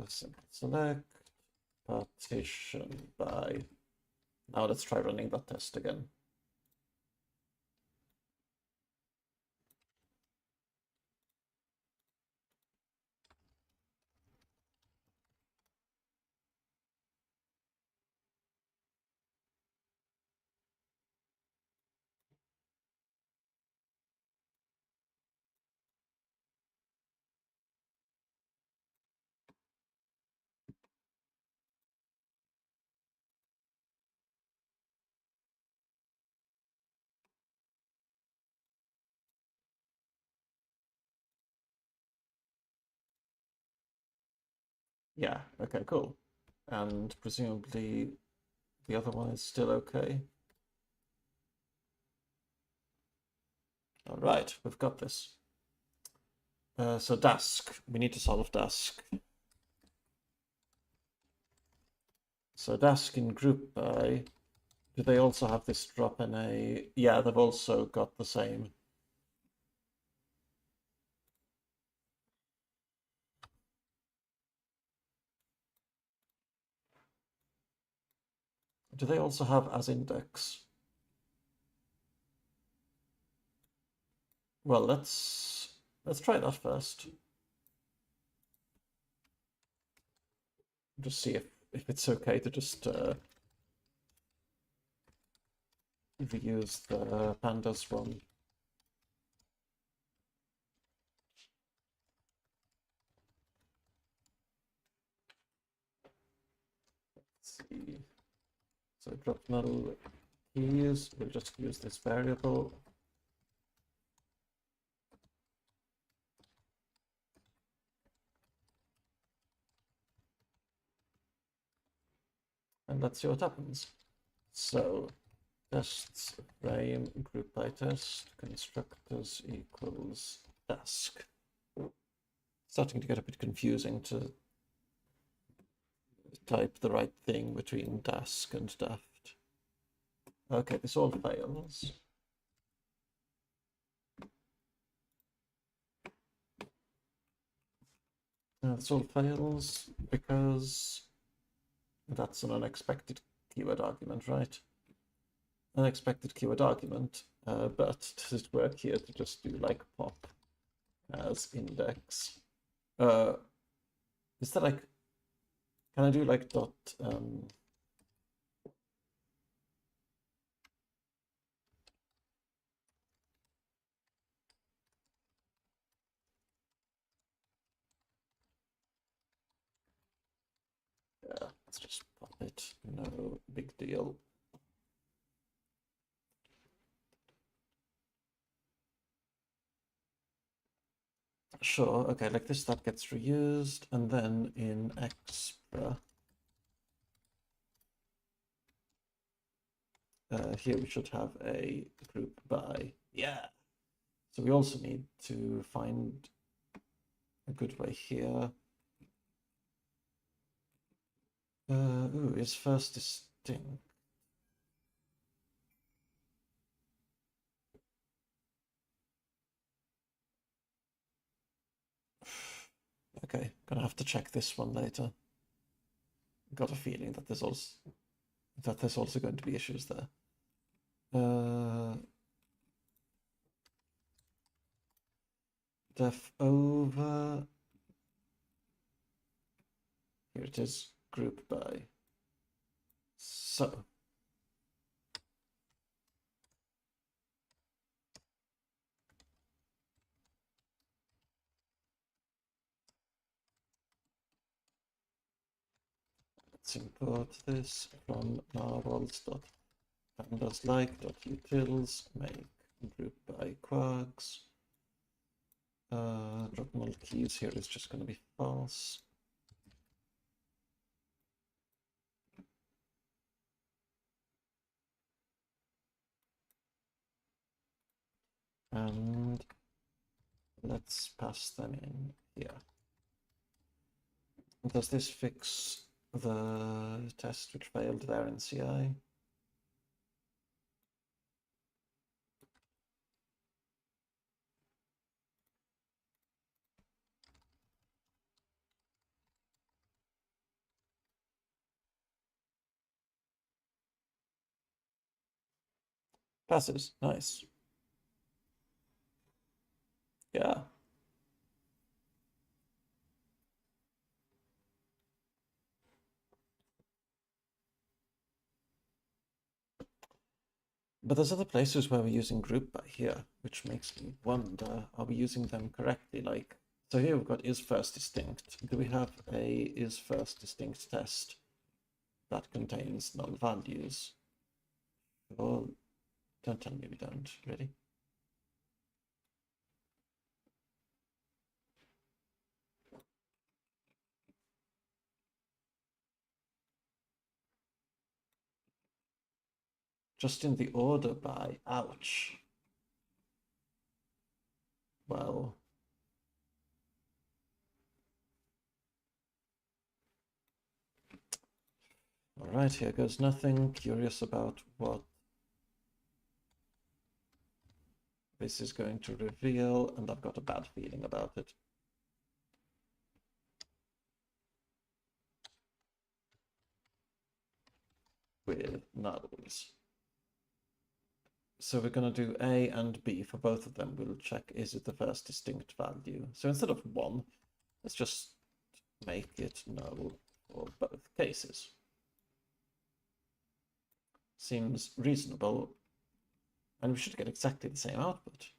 simple select partition by. Now let's try running that test again. Yeah, okay, cool. And presumably the other one is still okay. All right, we've got this. So Dask, we need to solve Dask. So Dask in group by, Do they also have this drop in a... Yeah, they've also got the same. Do they also have as index? Well, let's try that first. Just see if it's okay to just reuse the pandas one. Let's see. So drop null keys. We'll just use this variable. And let's see what happens. So tests frame group by test constructors equals task. Starting to get a bit confusing to type the right thing between task and daft. Okay, this all fails. This all fails because that's an unexpected keyword argument, right? Unexpected keyword argument, but does it work here to just do like pop as index? Is that like, can I do like dot yeah, let's just pop it, no big deal. Sure, okay, like this, that gets reused, and then in extra, here we should have a group by, yeah. So we also need to find a good way here. Ooh, is first distinct. Okay, gonna have to check this one later. Got a feeling that there's also going to be issues there. Def over. Here it is, group by. So let's import this from narwhals.pandas-like.utils, make group by quags. Drop null keys here is just going to be false. And let's pass them in here. Does this fix the test which failed there in CI? Passes, nice. Yeah. But there's other places where we're using group by here, which makes me wonder, are we using them correctly? Like, so here we've got is first distinct. Do we have a is first distinct test that contains null values? Well, don't tell me we don't, really. Just in the order by, ouch. Well, All right, here goes nothing. Curious about what this is going to reveal, and I've got a bad feeling about it. With Narwhals. So we're going to do A and B for both of them. We'll check, is it the first distinct value? So instead of 1, let's just make it null for both cases. Seems reasonable. And we should get exactly the same output.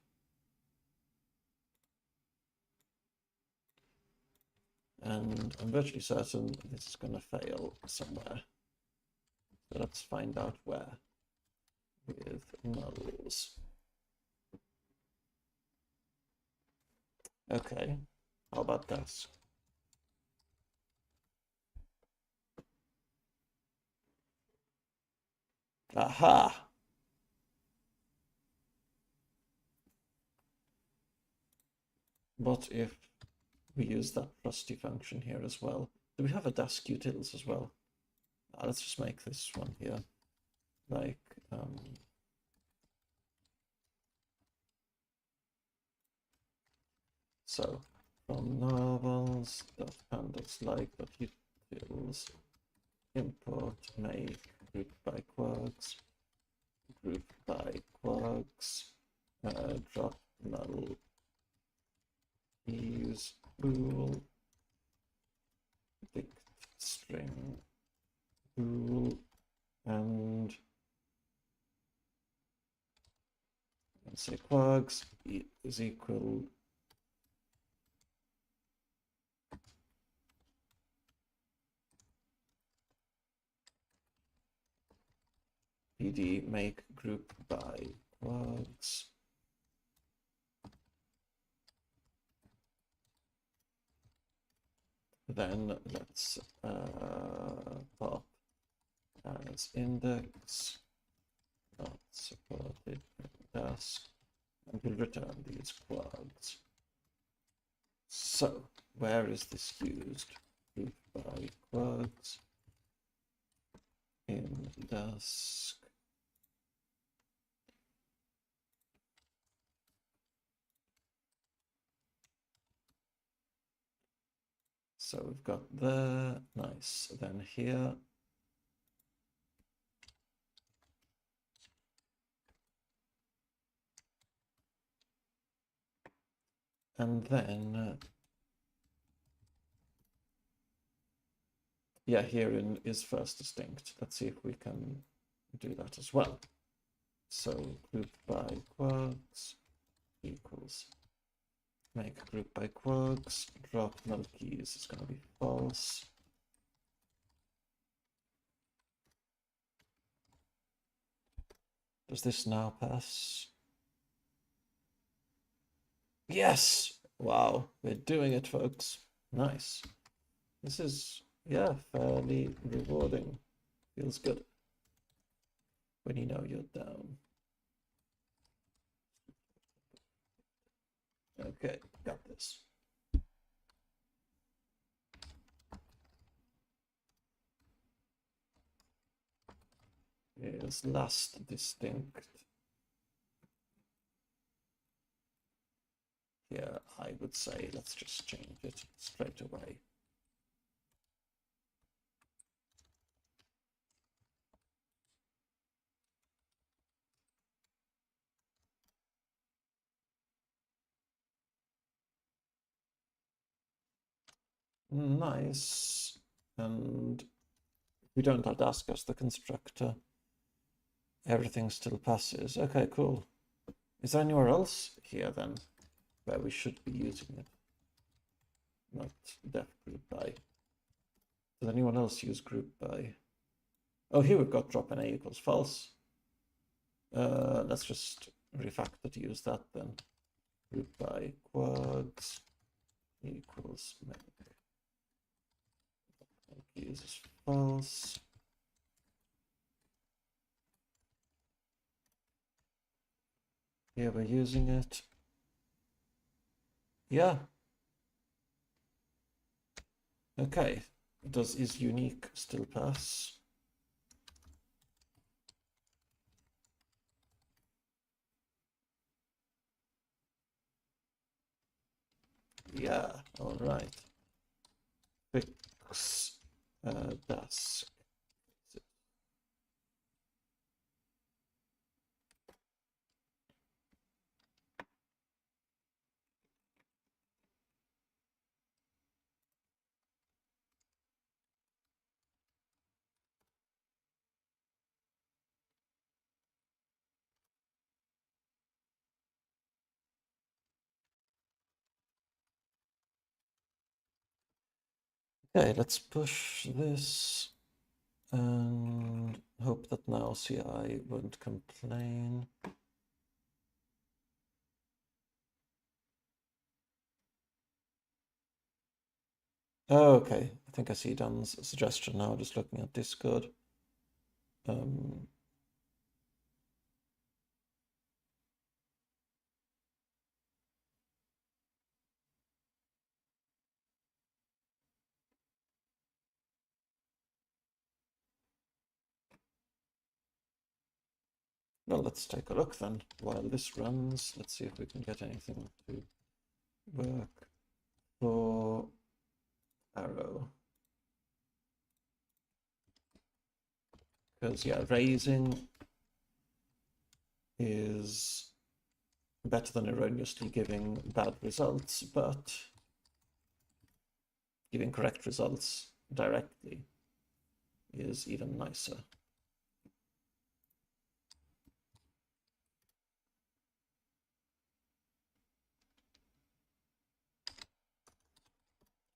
And I'm virtually certain this is going to fail somewhere. So let's find out where with nulls. Okay, how about this? Aha! What if we use that trusty function here as well? Do we have a dask utils as well? Let's just make this one here. Like, so from narwhals.pandas like.utils import make group by quirks, drop null use bool dict string bool and say quirks is equal pd make group by quirks. Then let's pop as index not supported dask, and we'll return these quads. So where is this used? Group by quads in dask. So we've got there, nice. Then here, and then, yeah, herein is first distinct. Let's see if we can do that as well. So group by quirks equals make group by quirks, drop null keys is going to be false. Does this now pass? Yes! Wow, we're doing it, folks. Nice. This is, yeah, fairly rewarding. Feels good when you know you're down. Okay, got this. Here's last distinct. Here, I would say let's just change it straight away. Nice. And we don't have to ask us the constructor. Everything still passes. Okay, cool. Is there anywhere else here then where we should be using it? Not def group by. Does anyone else use group by? Oh, here we've got drop in a equals false. Let's just refactor to use that then. Group by quads equals make uses false. Here we're using it. Yeah. Okay. Does is unique still pass? Yeah, all right. Fix desk. Okay, let's push this and hope that now CI won't complain. Oh, okay, I think I see Dan's suggestion now, just looking at Discord. Well, let's take a look then. While this runs, let's see if we can get anything to work for Arrow. Because, yeah, raising is better than erroneously giving bad results, but giving correct results directly is even nicer.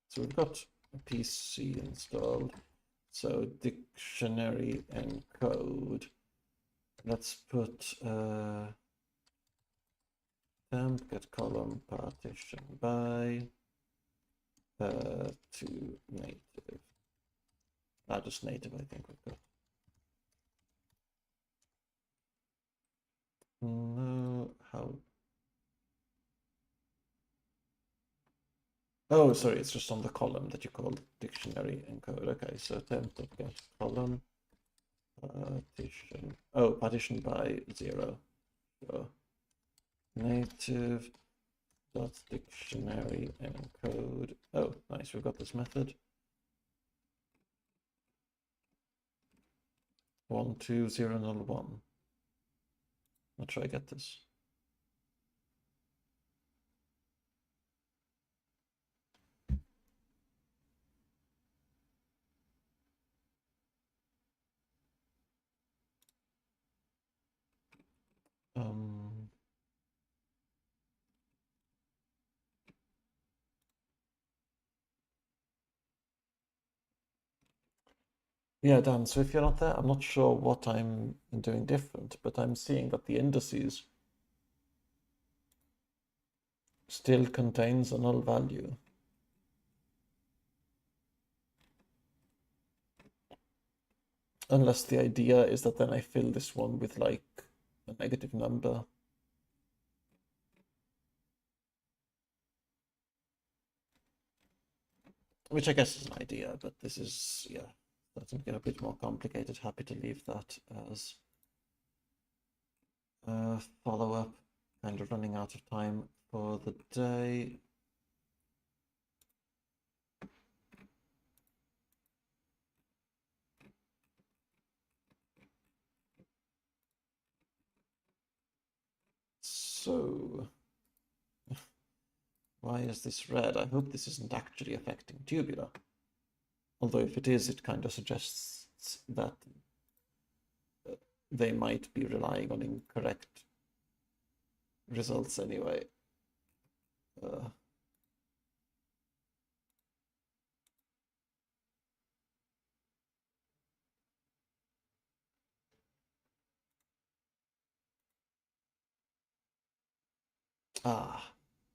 So we've got a PC installed. So dictionary encode. Let's put temp get column partition by to native. Just native, I think we've got. No, how? Oh, sorry, it's just on the column that you called dictionary encode. Okay, so temp get column partition. Oh, partition by 0. So native dot dictionary encode. Oh, nice, we've got this method. 12001. Not sure I get this. Yeah, Dan, so if you're not there, I'm not sure what I'm doing different, but I'm seeing that the indices still contains a null value. Unless the idea is that then I fill this one with like a negative number. Which I guess is an idea, but this is, yeah, that's going to get a bit more complicated. Happy to leave that as a follow-up. Kind of running out of time for the day. So, why is this red? I hope this isn't actually affecting tubular. Although if it is, it kind of suggests that they might be relying on incorrect results anyway.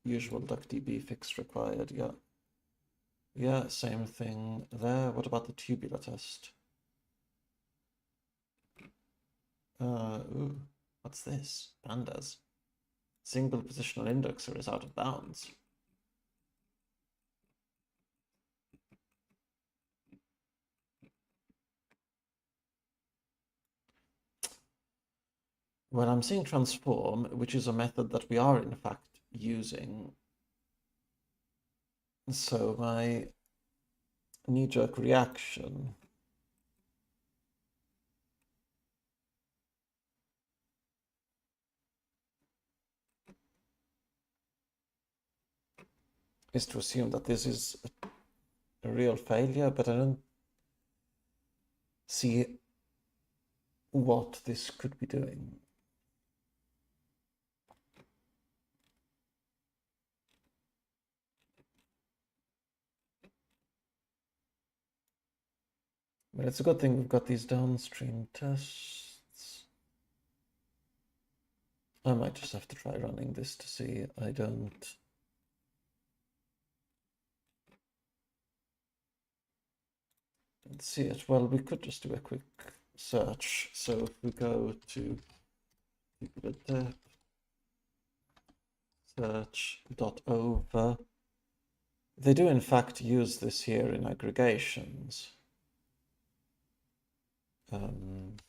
Usual DuckDB fix required, yeah. Yeah, same thing there. What about the tubular test? Ooh, what's this? Pandas. Single positional indexer is out of bounds. Well, I'm seeing transform, which is a method that we are in fact using. So my knee-jerk reaction is to assume that this is a real failure, but I don't see what this could be doing. But it's a good thing we've got these downstream tests. I might just have to try running this to see I don't. See it. Well, we could just do a quick search. So if we go to search.over, they do in fact use this here in aggregations. And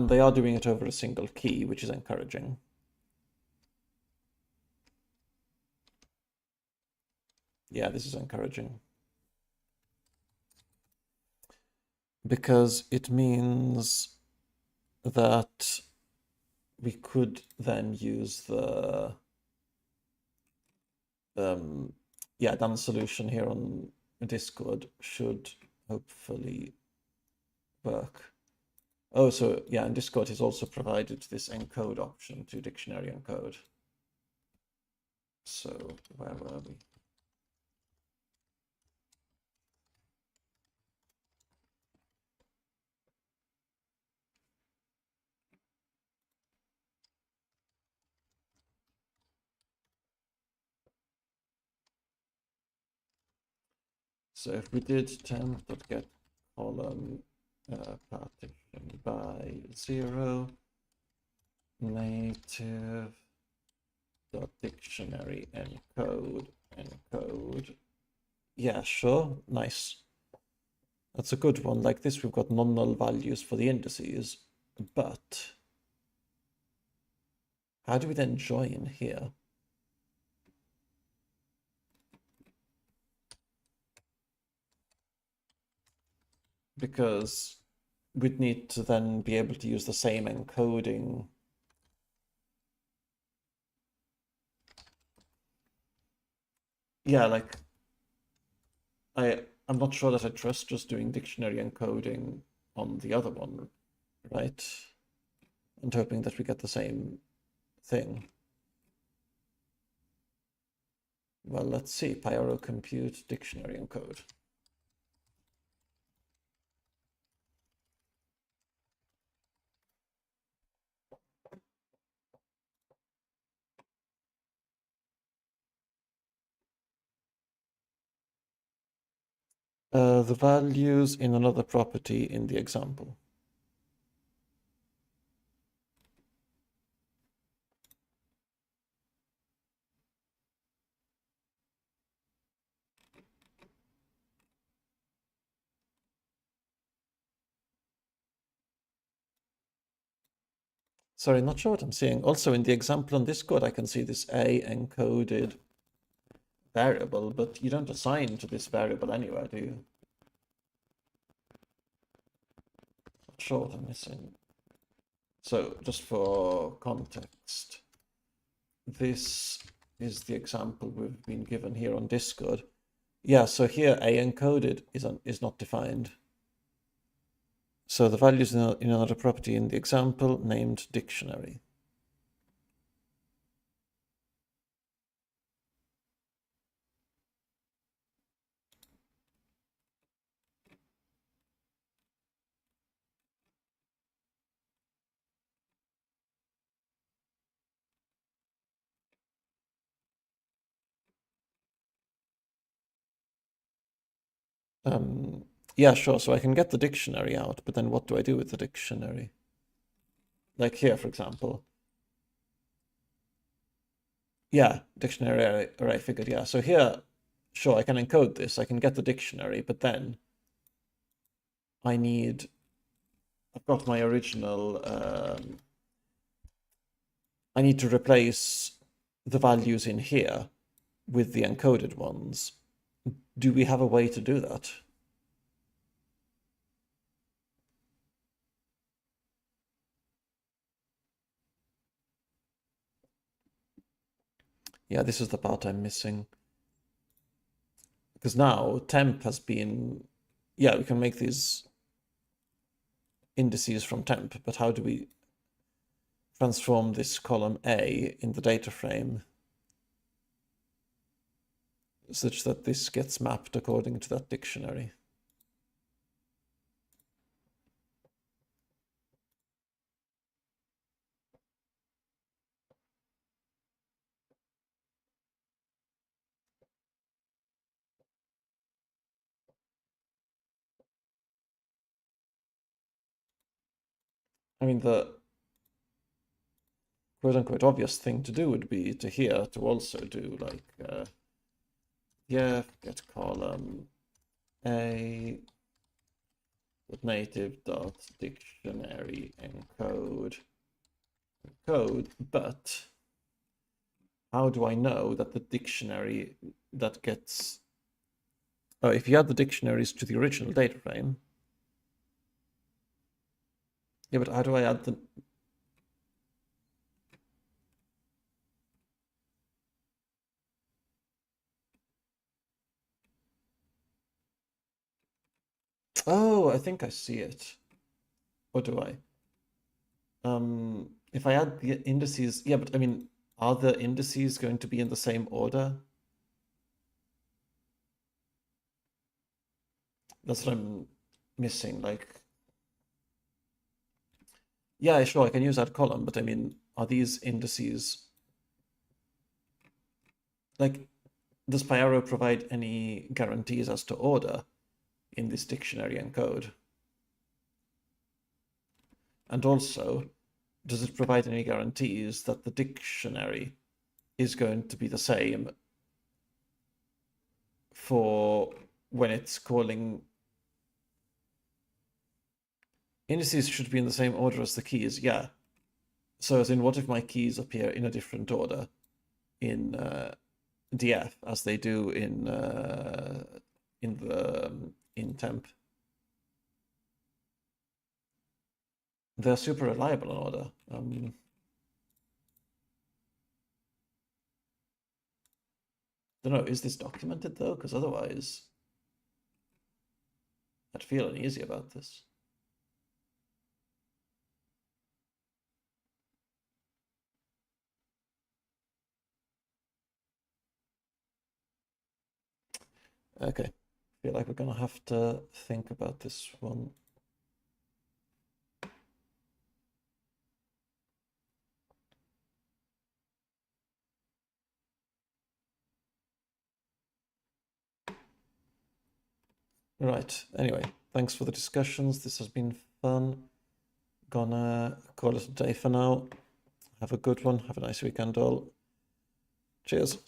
they are doing it over a single key, which is encouraging. Yeah, this is encouraging. Because it means that we could then use the done solution here on Discord should hopefully work. Oh, so yeah, and Discord has also provided this encode option to dictionary encode. So where were we? So if we did temp.get column partition by 0 native dot dictionary encode. Yeah, sure, nice. That's a good one. Like this, we've got non-null values for the indices, but how do we then join here? Because we'd need to then be able to use the same encoding. Yeah, like I'm not sure that I trust just doing dictionary encoding on the other one, right? And hoping that we get the same thing. Well, let's see. PyArrow compute dictionary encode. The values in another property in the example. Sorry, not sure what I'm seeing. Also, in the example on Discord, I can see this A encoded variable, but you don't assign to this variable anywhere, do you? Not sure what I'm missing. So, just for context, this is the example we've been given here on Discord. Yeah, so here A encoded is not defined. So the values in another property in the example named dictionary. Yeah, sure. So I can get the dictionary out, but then what do I do with the dictionary? Like here, for example. Yeah, dictionary array figured, yeah. So here, sure, I can encode this. I can get the dictionary, but then I've got my original I need to replace the values in here with the encoded ones. Do we have a way to do that? Yeah, this is the part I'm missing. Because now temp has been, yeah, we can make these indices from temp, but how do we transform this column A in the data frame such that this gets mapped according to that dictionary? I mean, the quote-unquote obvious thing to do would be to here to also do like, yeah, get column A with native dot dictionary encode code, but how do I know that the dictionary that gets, oh, if you add the dictionaries to the original data frame, yeah, but how do I add the, oh, I think I see it. Or do I? If I add the indices, yeah, but I mean, are the indices going to be in the same order? That's what I'm missing. Like, yeah, sure, I can use that column, but I mean, are these indices, like, does PyArrow provide any guarantees as to order in this dictionary encode? And also, does it provide any guarantees that the dictionary is going to be the same for when it's calling? Indices should be in the same order as the keys, yeah. So as in, what if my keys appear in a different order in DF as they do in in temp? They're super reliable in order. Don't know, is this documented though? Because otherwise, I'd feel uneasy about this. Okay, I feel like we're gonna have to think about this one. Right, anyway, thanks for the discussions. This has been fun. Gonna call it a day for now. Have a good one. Have a nice weekend all. Cheers.